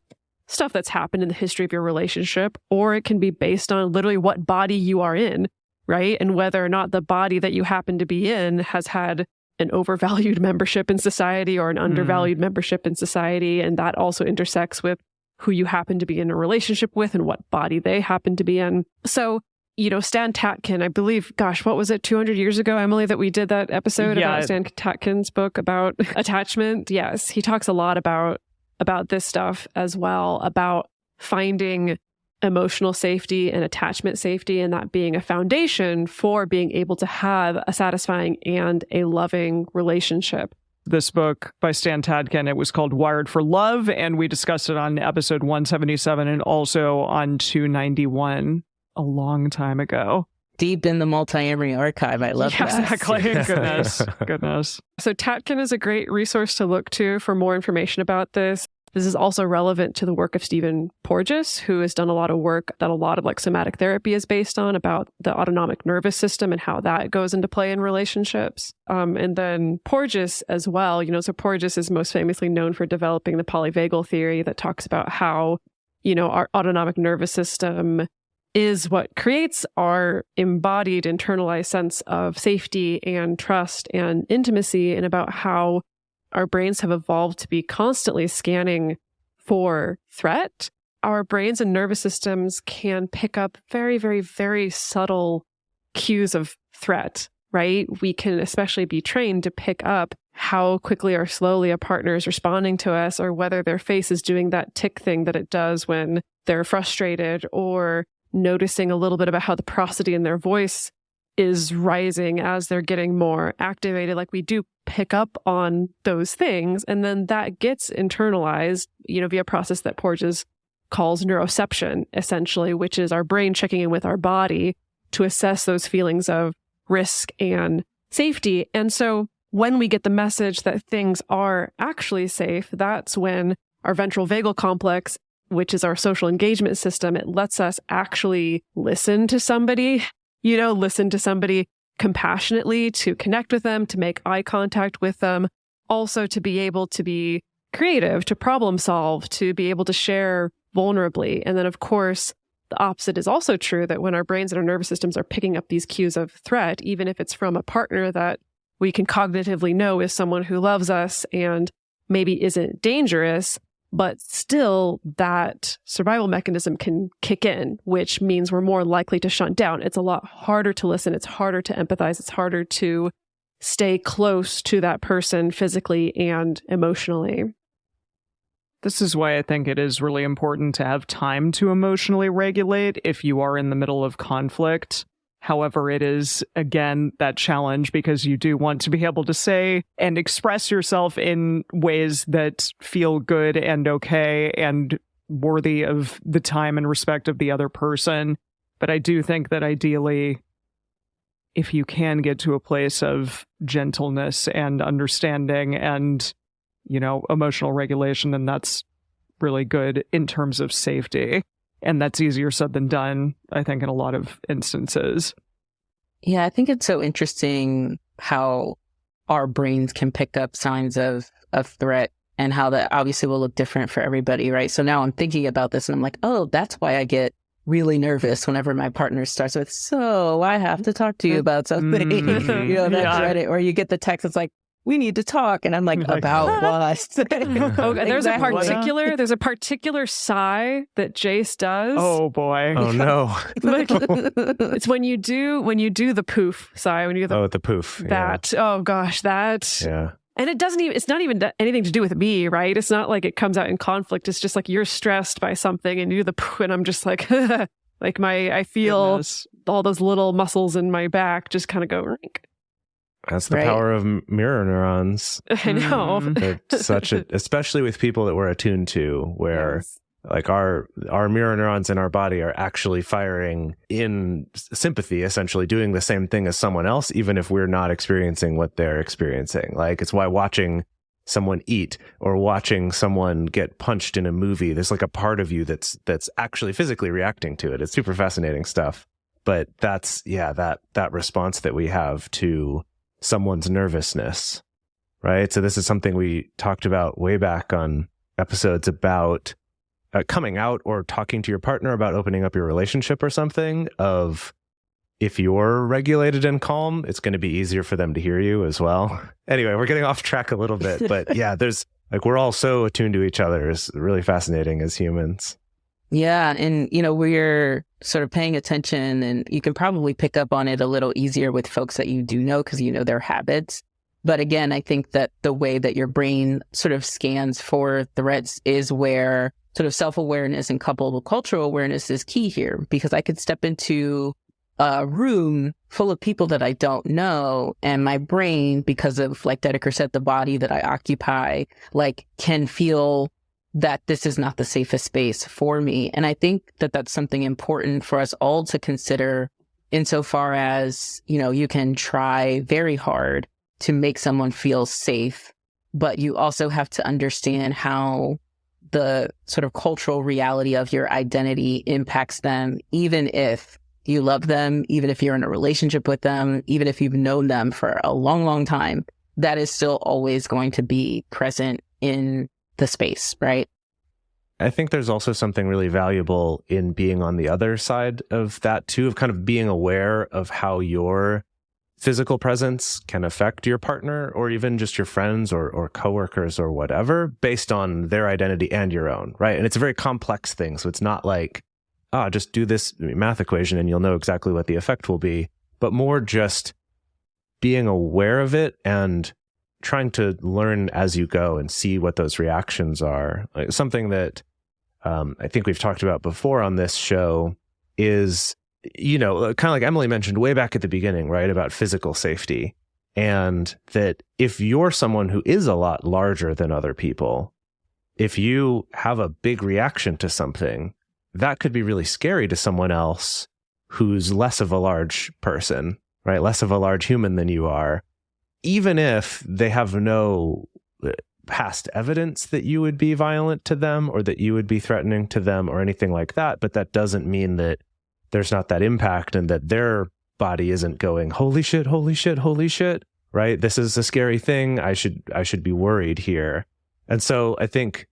Speaker 4: stuff that's happened in the history of your relationship, or it can be based on literally what body you are in, right? And whether or not the body that you happen to be in has had an overvalued membership in society or an undervalued membership in society. And that also intersects with who you happen to be in a relationship with and what body they happen to be in. So, Stan Tatkin, I believe, what was it, 200 years ago, Emily, that we did that episode about Stan Tatkin's book about attachment? Yes, he talks a lot about this stuff as well, about finding emotional safety and attachment safety, and that being a foundation for being able to have a satisfying and a loving relationship.
Speaker 3: This book by Stan Tatkin, it was called Wired for Love, and we discussed it on episode 177 and also on 291 a long time ago.
Speaker 1: Deep in the Multiamory archive. I love that.
Speaker 3: Exactly. Goodness.
Speaker 4: So Tatkin is a great resource to look to for more information about this. This is also relevant to the work of Stephen Porges, who has done a lot of work that a lot of somatic therapy is based on, about the autonomic nervous system and how that goes into play in relationships. And then Porges as well, so Porges is most famously known for developing the polyvagal theory that talks about how, our autonomic nervous system is what creates our embodied, internalized sense of safety and trust and intimacy, and about how our brains have evolved to be constantly scanning for threat. Our brains and nervous systems can pick up very, very, very subtle cues of threat, right? We can especially be trained to pick up how quickly or slowly a partner is responding to us, or whether their face is doing that tick thing that it does when they're frustrated, or noticing a little bit about how the prosody in their voice is rising, as they're getting more activated, like we do pick up on those things. And then that gets internalized, via a process that Porges calls neuroception, essentially, which is our brain checking in with our body to assess those feelings of risk and safety. And so when we get the message that things are actually safe, that's when our ventral vagal complex, which is our social engagement system, it lets us actually listen to somebody, compassionately, to connect with them, to make eye contact with them, also to be able to be creative, to problem solve, to be able to share vulnerably. And then, of course, the opposite is also true, that when our brains and our nervous systems are picking up these cues of threat, even if it's from a partner that we can cognitively know is someone who loves us and maybe isn't dangerous, but still that survival mechanism can kick in, which means we're more likely to shut down. It's a lot harder to listen. It's harder to empathize. It's harder to stay close to that person physically and emotionally.
Speaker 3: This is why I think it is really important to have time to emotionally regulate if you are in the middle of conflict. However, it is, again, that challenge because you do want to be able to say and express yourself in ways that feel good and okay and worthy of the time and respect of the other person. But I do think that ideally, if you can get to a place of gentleness and understanding and, emotional regulation, then that's really good in terms of safety. And that's easier said than done, I think, in a lot of instances.
Speaker 1: Yeah, I think it's so interesting how our brains can pick up signs of threat and how that obviously will look different for everybody, right? So now I'm thinking about this and I'm like, oh, that's why I get really nervous whenever my partner starts with, so I have to talk to you about something. That's Reddit. Or you get the text, it's like, we need to talk. And I'm like, about what?
Speaker 4: There's a particular sigh that Jase does.
Speaker 3: Oh boy.
Speaker 2: Oh no.
Speaker 4: It's when you do the poof sigh, when you do
Speaker 2: the poof.
Speaker 4: That. Yeah. Oh gosh, that.
Speaker 2: Yeah.
Speaker 4: And it's not even anything to do with me, right? It's not like it comes out in conflict. It's just like you're stressed by something and you do the poof, and I'm just like, I feel all those little muscles in my back just kind of go.
Speaker 2: That's the power of mirror neurons.
Speaker 4: I know.
Speaker 2: It's especially with people that we're attuned to, where like our mirror neurons in our body are actually firing in sympathy, essentially doing the same thing as someone else, even if we're not experiencing what they're experiencing. Like, it's why watching someone eat or watching someone get punched in a movie, there's like a part of you that's actually physically reacting to it. It's super fascinating stuff. But that's, that response that we have to someone's nervousness, right? So this is something we talked about way back on episodes about coming out or talking to your partner about opening up your relationship or something. Of if you're regulated and calm, it's going to be easier for them to hear you as well. Anyway, we're getting off track a little bit, but yeah, there's we're all so attuned to each other. It's really fascinating as humans.
Speaker 1: Yeah. And, we're sort of paying attention, and you can probably pick up on it a little easier with folks that you do know because you know their habits. But again, I think that the way that your brain sort of scans for threats is where sort of self-awareness and coupled with cultural awareness is key here, because I could step into a room full of people that I don't know, and my brain, because of, like Dedeker said, the body that I occupy, can feel that this is not the safest space for me. And I think that that's something important for us all to consider, insofar as, you can try very hard to make someone feel safe, but you also have to understand how the sort of cultural reality of your identity impacts them, even if you love them, even if you're in a relationship with them, even if you've known them for a long, long time, that is still always going to be present in the space, right?
Speaker 2: I think there's also something really valuable in being on the other side of that too, of kind of being aware of how your physical presence can affect your partner or even just your friends or coworkers or whatever, based on their identity and your own, right? And it's a very complex thing. So it's not like, just do this math equation and you'll know exactly what the effect will be, but more just being aware of it and trying to learn as you go and see what those reactions are. Like something that I think we've talked about before on this show is kind of like Emily mentioned way back at the beginning, right, about physical safety. And that if you're someone who is a lot larger than other people, if you have a big reaction to something, that could be really scary to someone else who's less of a large person, right? Less of a large human than you are, even if they have no past evidence that you would be violent to them or that you would be threatening to them or anything like that. But that doesn't mean that there's not that impact and that their body isn't going, holy shit, holy shit, holy shit, right? This is a scary thing. I should be worried here. And so I think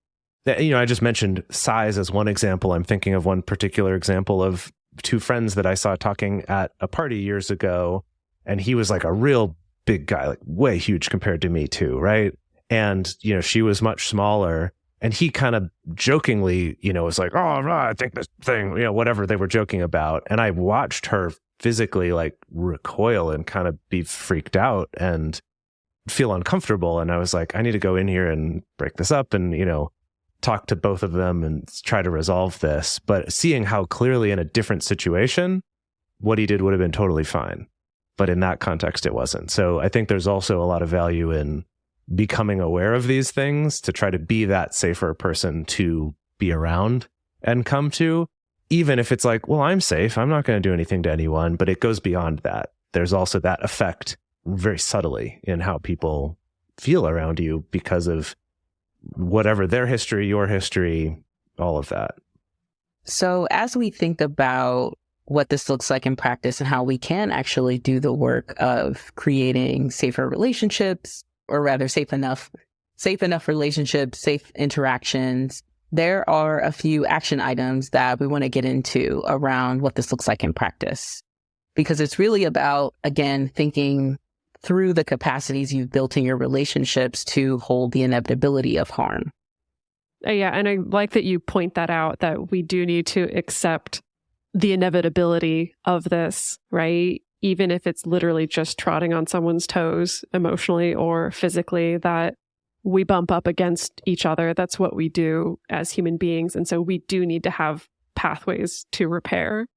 Speaker 2: that, I just mentioned size as one example. I'm thinking of one particular example of two friends that I saw talking at a party years ago. And he was like a real big guy, like way huge compared to me too, right? And, she was much smaller. And he kind of jokingly, was like, oh, I think this thing, whatever they were joking about. And I watched her physically like recoil and kind of be freaked out and feel uncomfortable. And I was like, I need to go in here and break this up and, talk to both of them and try to resolve this. But seeing how clearly in a different situation, what he did would have been totally fine. But in that context, it wasn't. So I think there's also a lot of value in becoming aware of these things to try to be that safer person to be around and come to, even if it's like, well, I'm safe. I'm not going to do anything to anyone, but it goes beyond that. There's also that effect very subtly in how people feel around you because of whatever their history, your history, all of that.
Speaker 1: So as we think about what this looks like in practice and how we can actually do the work of creating safer relationships, or rather safe enough relationships, safe interactions, there are a few action items that we want to get into around what this looks like in practice. Because it's really about, again, thinking through the capacities you've built in your relationships to hold the inevitability of harm.
Speaker 4: Yeah, and I like that you point that out, that we do need to accept the inevitability of this, right? Even if it's literally just trotting on someone's toes emotionally or physically, that we bump up against each other. That's what we do as human beings. And so we do need to have pathways to repair.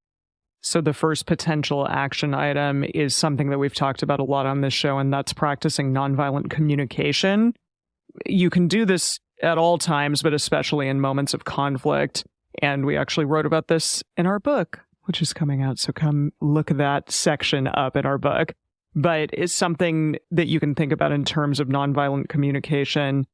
Speaker 3: So the first potential action item is something that we've talked about a lot on this show, and that's practicing nonviolent communication. You can do this at all times, but especially in moments of conflict. And we actually wrote about this in our book, which is coming out. So come look that section up in our book. But it's something that you can think about in terms of nonviolent communication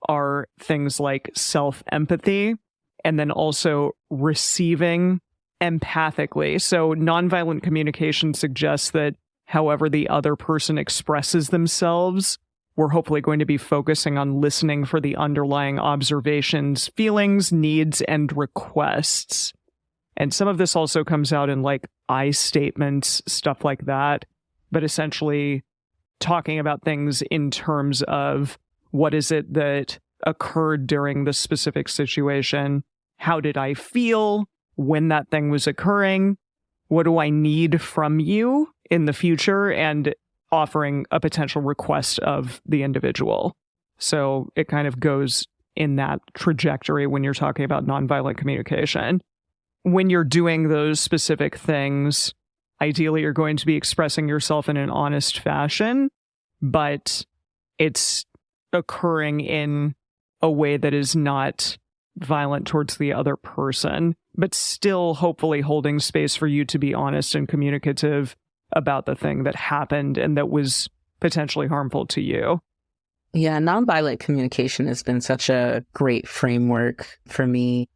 Speaker 3: are things like self-empathy and then also receiving empathically. So nonviolent communication suggests that however the other person expresses themselves, we're hopefully going to be focusing on listening for the underlying observations, feelings, needs, and requests. And some of this also comes out in like I statements, stuff like that. But essentially talking about things in terms of what is it that occurred during the specific situation? How did I feel when that thing was occurring? What do I need from you in the future? And offering a potential request of the individual. So it kind of goes in that trajectory when you're talking about nonviolent communication. When you're doing those specific things, ideally you're going to be expressing yourself in an honest fashion, but it's occurring in a way that is not violent towards the other person, but still hopefully holding space for you to be honest and communicative about the thing that happened and that was potentially harmful to you.
Speaker 1: Yeah, nonviolent communication has been such a great framework for me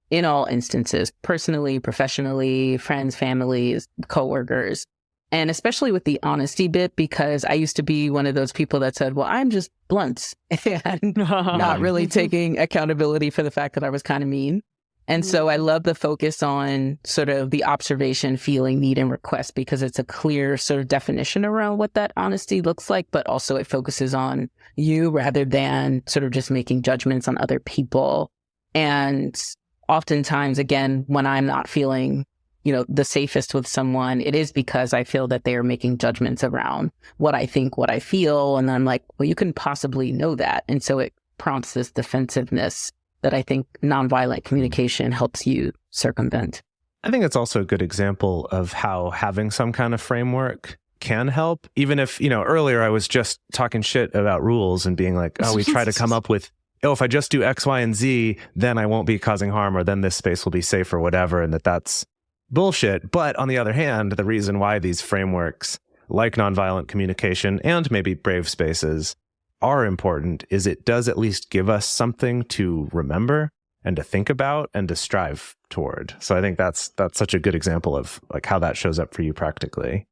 Speaker 1: in all instances, personally, professionally, friends, families, coworkers, and especially with the honesty bit, because I used to be one of those people that said, well, I'm just blunt and not really taking accountability for the fact that I was kind of mean. And so I love the focus on sort of the observation, feeling, need, and request, because it's a clear sort of definition around what that honesty looks like, but also it focuses on you rather than sort of just making judgments on other people. And oftentimes, again, when I'm not feeling, the safest with someone, it is because I feel that they are making judgments around what I think, what I feel. And I'm like, well, you couldn't possibly know that. And so it prompts this defensiveness that I think nonviolent communication helps you circumvent.
Speaker 2: I think it's also a good example of how having some kind of framework can help, even if, earlier I was just talking shit about rules and being like, oh, we try to come up with, oh, if I just do X, Y, and Z, then I won't be causing harm, or then this space will be safe or whatever, and that's bullshit. But on the other hand, the reason why these frameworks like nonviolent communication and maybe brave spaces are important is it does at least give us something to remember and to think about and to strive toward. So I think that's such a good example of like how that shows up for you practically.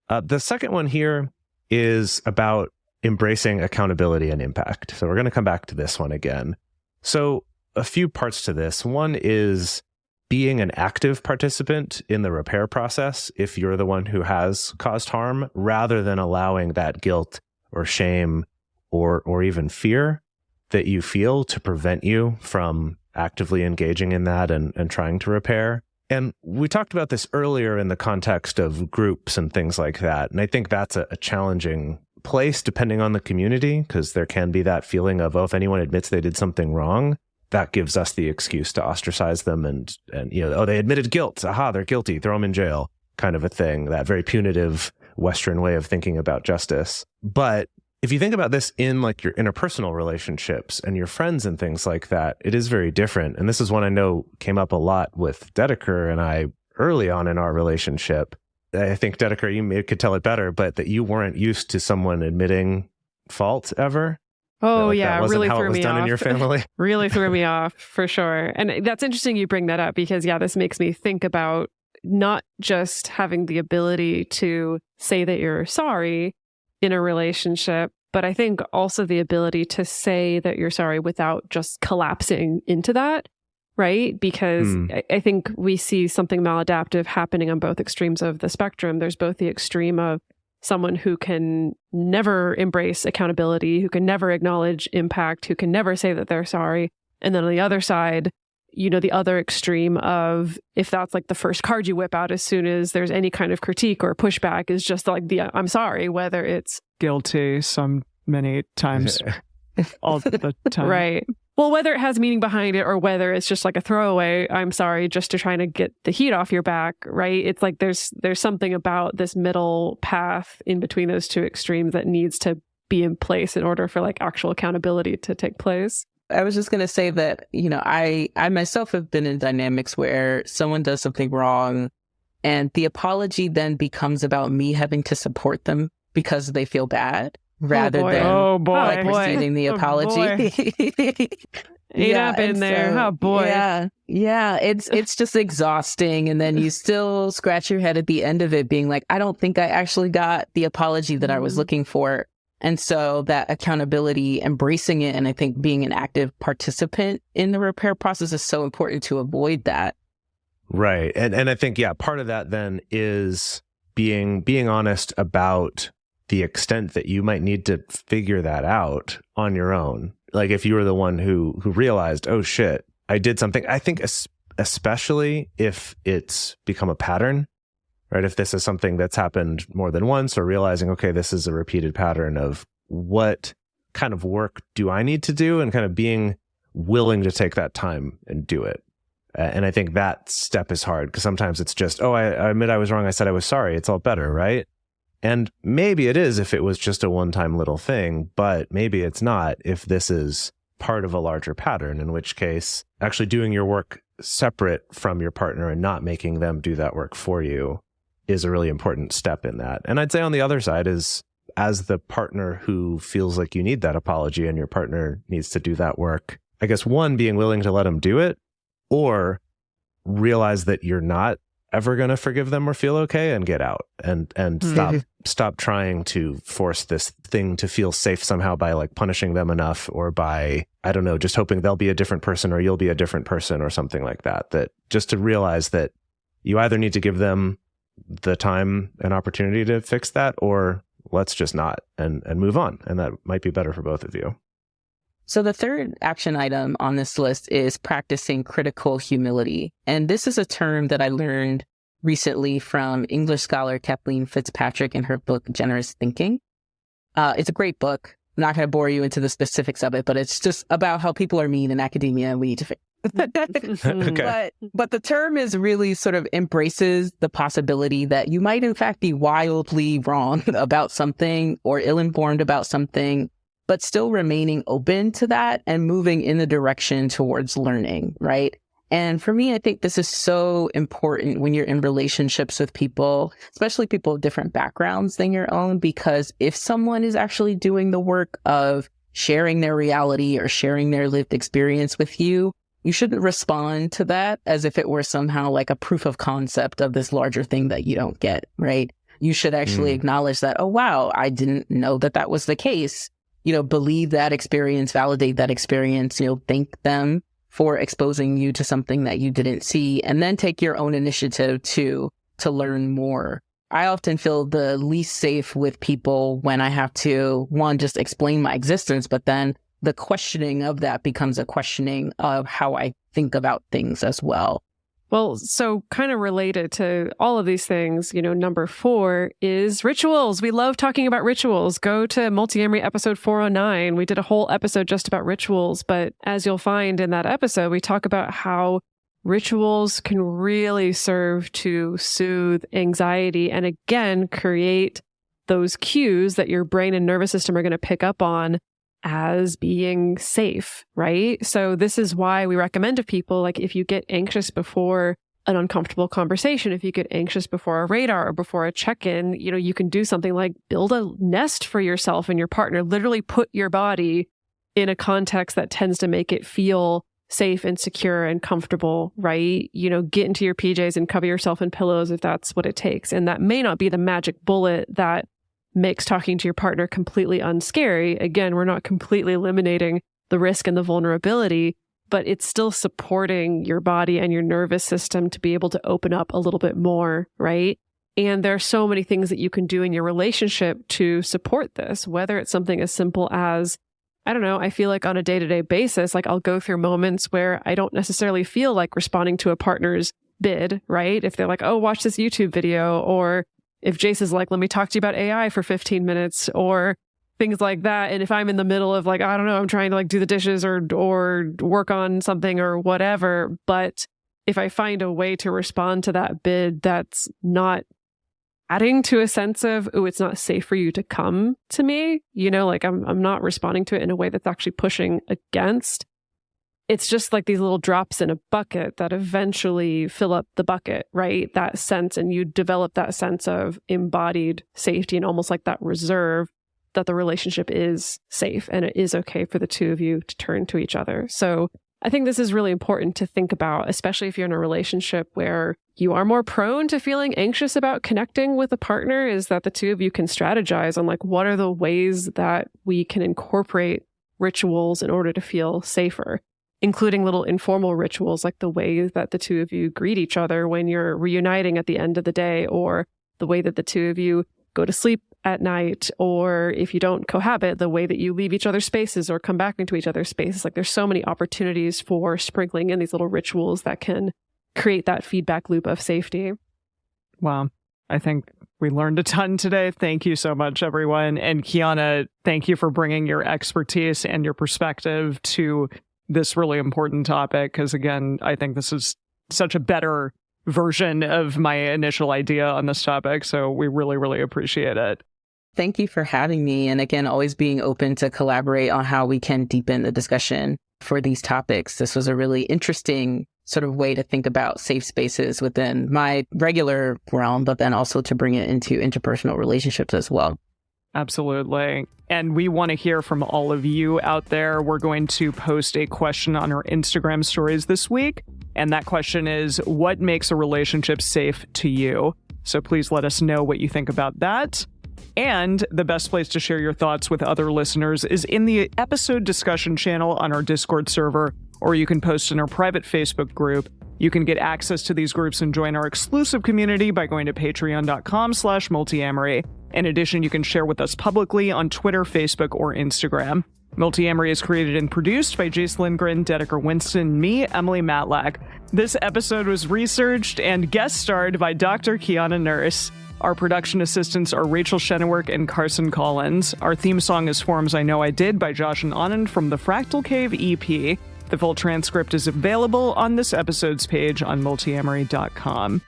Speaker 2: The second one here is about embracing accountability and impact. So we're going to come back to this one again. So a few parts to this. One is being an active participant in the repair process if you're the one who has caused harm, rather than allowing that guilt or shame or even fear that you feel to prevent you from actively engaging in that and trying to repair. And we talked about this earlier in the context of groups and things like that. And I think that's a challenging place depending on the community, because there can be that feeling of, oh, if anyone admits they did something wrong, that gives us the excuse to ostracize them and oh, they admitted guilt. Aha, they're guilty. Throw them in jail, kind of a thing. That very punitive Western way of thinking about justice. But if you think about this in like your interpersonal relationships and your friends and things like that, it is very different. And this is one I know came up a lot with Dedeker and I early on in our relationship. I think, Dedeker, you could tell it better, but that you weren't used to someone admitting fault ever.
Speaker 4: Oh,
Speaker 2: like
Speaker 4: yeah, really threw me off.
Speaker 2: In your family.
Speaker 4: Really threw me off, for sure. And that's interesting you bring that up because, yeah, this makes me think about not just having the ability to say that you're sorry in a relationship, but I think also the ability to say that you're sorry without just collapsing into that, right? Because I think we see something maladaptive happening on both extremes of the spectrum. There's both the extreme of someone who can never embrace accountability, who can never acknowledge impact, who can never say that they're sorry. And then on the other side, the other extreme of if that's like the first card you whip out as soon as there's any kind of critique or pushback is just like the I'm sorry, whether it's
Speaker 3: guilty so many times, all the time.
Speaker 4: Right. Well, whether it has meaning behind it or whether it's just like a throwaway, I'm sorry, just to try to get the heat off your back, right? It's like there's something about this middle path in between those two extremes that needs to be in place in order for like actual accountability to take place.
Speaker 1: I was just going to say that, I myself have been in dynamics where someone does something wrong and the apology then becomes about me having to support them because they feel bad rather than like receiving the apology.
Speaker 4: Up in there.
Speaker 1: So,
Speaker 4: oh boy.
Speaker 1: Yeah. It's just exhausting. And then you still scratch your head at the end of it being like, I don't think I actually got the apology that I was looking for. And so that accountability, embracing it, and I think being an active participant in the repair process is so important to avoid that.
Speaker 2: Right. And I think, part of that then is being honest about the extent that you might need to figure that out on your own. Like if you were the one who realized, oh shit, I did something. I think especially if it's become a pattern, right? If this is something that's happened more than once, or realizing, okay, this is a repeated pattern of what kind of work do I need to do, and kind of being willing to take that time and do it. And I think that step is hard because sometimes it's just, oh, I admit I was wrong. I said I was sorry. It's all better, right? And maybe it is if it was just a one-time little thing, but maybe it's not if this is part of a larger pattern, in which case actually doing your work separate from your partner and not making them do that work for you is a really important step in that. And I'd say on the other side is, as the partner who feels like you need that apology and your partner needs to do that work, I guess one, being willing to let them do it, or realize that you're not ever going to forgive them or feel okay and get out and stop trying to force this thing to feel safe somehow by like punishing them enough, or by, I don't know, just hoping they'll be a different person or you'll be a different person or something like that. That just to realize that you either need to give them the time and opportunity to fix that, or let's just not and move on. And that might be better for both of you.
Speaker 1: So the third action item on this list is practicing critical humility. And this is a term that I learned recently from English scholar Kathleen Fitzpatrick in her book, Generous Thinking. It's a great book. I'm not going to bore you into the specifics of it, but it's just about how people are mean in academia and we need to fix
Speaker 2: Okay.
Speaker 1: But the term is really sort of embraces the possibility that you might in fact be wildly wrong about something or ill-informed about something, but still remaining open to that and moving in the direction towards learning, right? And for me, I think this is so important when you're in relationships with people, especially people of different backgrounds than your own, because if someone is actually doing the work of sharing their reality or sharing their lived experience with you, you shouldn't respond to that as if it were somehow like a proof of concept of this larger thing that you don't get, right? You should actually acknowledge that, oh, wow, I didn't know that that was the case. Believe that experience, validate that experience, thank them for exposing you to something that you didn't see, and then take your own initiative to learn more. I often feel the least safe with people when I have to, one, just explain my existence, but then the questioning of that becomes a questioning of how I think about things as well.
Speaker 4: Well, so kind of related to all of these things, number 4 is rituals. We love talking about rituals. Go to Multiamory episode 409. We did a whole episode just about rituals. But as you'll find in that episode, we talk about how rituals can really serve to soothe anxiety and again, create those cues that your brain and nervous system are going to pick up on as being safe, right? So this is why we recommend to people, like if you get anxious before an uncomfortable conversation, if you get anxious before a radar or before a check-in, you can do something like build a nest for yourself and your partner, literally put your body in a context that tends to make it feel safe and secure and comfortable, right? Get into your PJs and cover yourself in pillows if that's what it takes. And that may not be the magic bullet that makes talking to your partner completely unscary. Again, we're not completely eliminating the risk and the vulnerability, but it's still supporting your body and your nervous system to be able to open up a little bit more, right? And there are so many things that you can do in your relationship to support this, whether it's something as simple as, I don't know, I feel like on a day-to-day basis, like I'll go through moments where I don't necessarily feel like responding to a partner's bid, right? If they're like, oh, watch this YouTube video, or if Jase is like, let me talk to you about AI for 15 minutes or things like that. And if I'm in the middle of like, I don't know, I'm trying to like do the dishes or work on something or whatever. But if I find a way to respond to that bid that's not adding to a sense of, oh, it's not safe for you to come to me, like I'm not responding to it in a way that's actually pushing against. It's just like these little drops in a bucket that eventually fill up the bucket, right? That sense, and you develop that sense of embodied safety and almost like that reserve that the relationship is safe and it is okay for the two of you to turn to each other. So I think this is really important to think about, especially if you're in a relationship where you are more prone to feeling anxious about connecting with a partner, is that the two of you can strategize on like, what are the ways that we can incorporate rituals in order to feel safer, including little informal rituals like the way that the two of you greet each other when you're reuniting at the end of the day, or the way that the two of you go to sleep at night, or if you don't cohabit, the way that you leave each other's spaces or come back into each other's spaces. Like there's so many opportunities for sprinkling in these little rituals that can create that feedback loop of safety.
Speaker 3: Wow. I think we learned a ton today. Thank you so much, everyone. And Keyanah, thank you for bringing your expertise and your perspective to this really important topic. Because again, I think this is such a better version of my initial idea on this topic. So we really, really appreciate it.
Speaker 1: Thank you for having me. And again, always being open to collaborate on how we can deepen the discussion for these topics. This was a really interesting sort of way to think about safe spaces within my regular realm, but then also to bring it into interpersonal relationships as well.
Speaker 3: Absolutely. And we want to hear from all of you out there. We're going to post a question on our Instagram stories this week. And that question is, what makes a relationship safe to you? So please let us know what you think about that. And the best place to share your thoughts with other listeners is in the episode discussion channel on our Discord server, or you can post in our private Facebook group. You can get access to these groups and join our exclusive community by going to patreon.com/multiamory. In addition, you can share with us publicly on Twitter, Facebook, or Instagram. Multiamory is created and produced by Jase, Lindgren, Dedeker, Winston, me, Emily Matlack. This episode was researched and guest starred by Dr. Keyanah Nurse. Our production assistants are Rachel Shennewerk and Carson Collins. Our theme song is Forms I Know I Did by Josh and Anand from the Fractal Cave EP. The full transcript is available on this episode's page on multiamory.com.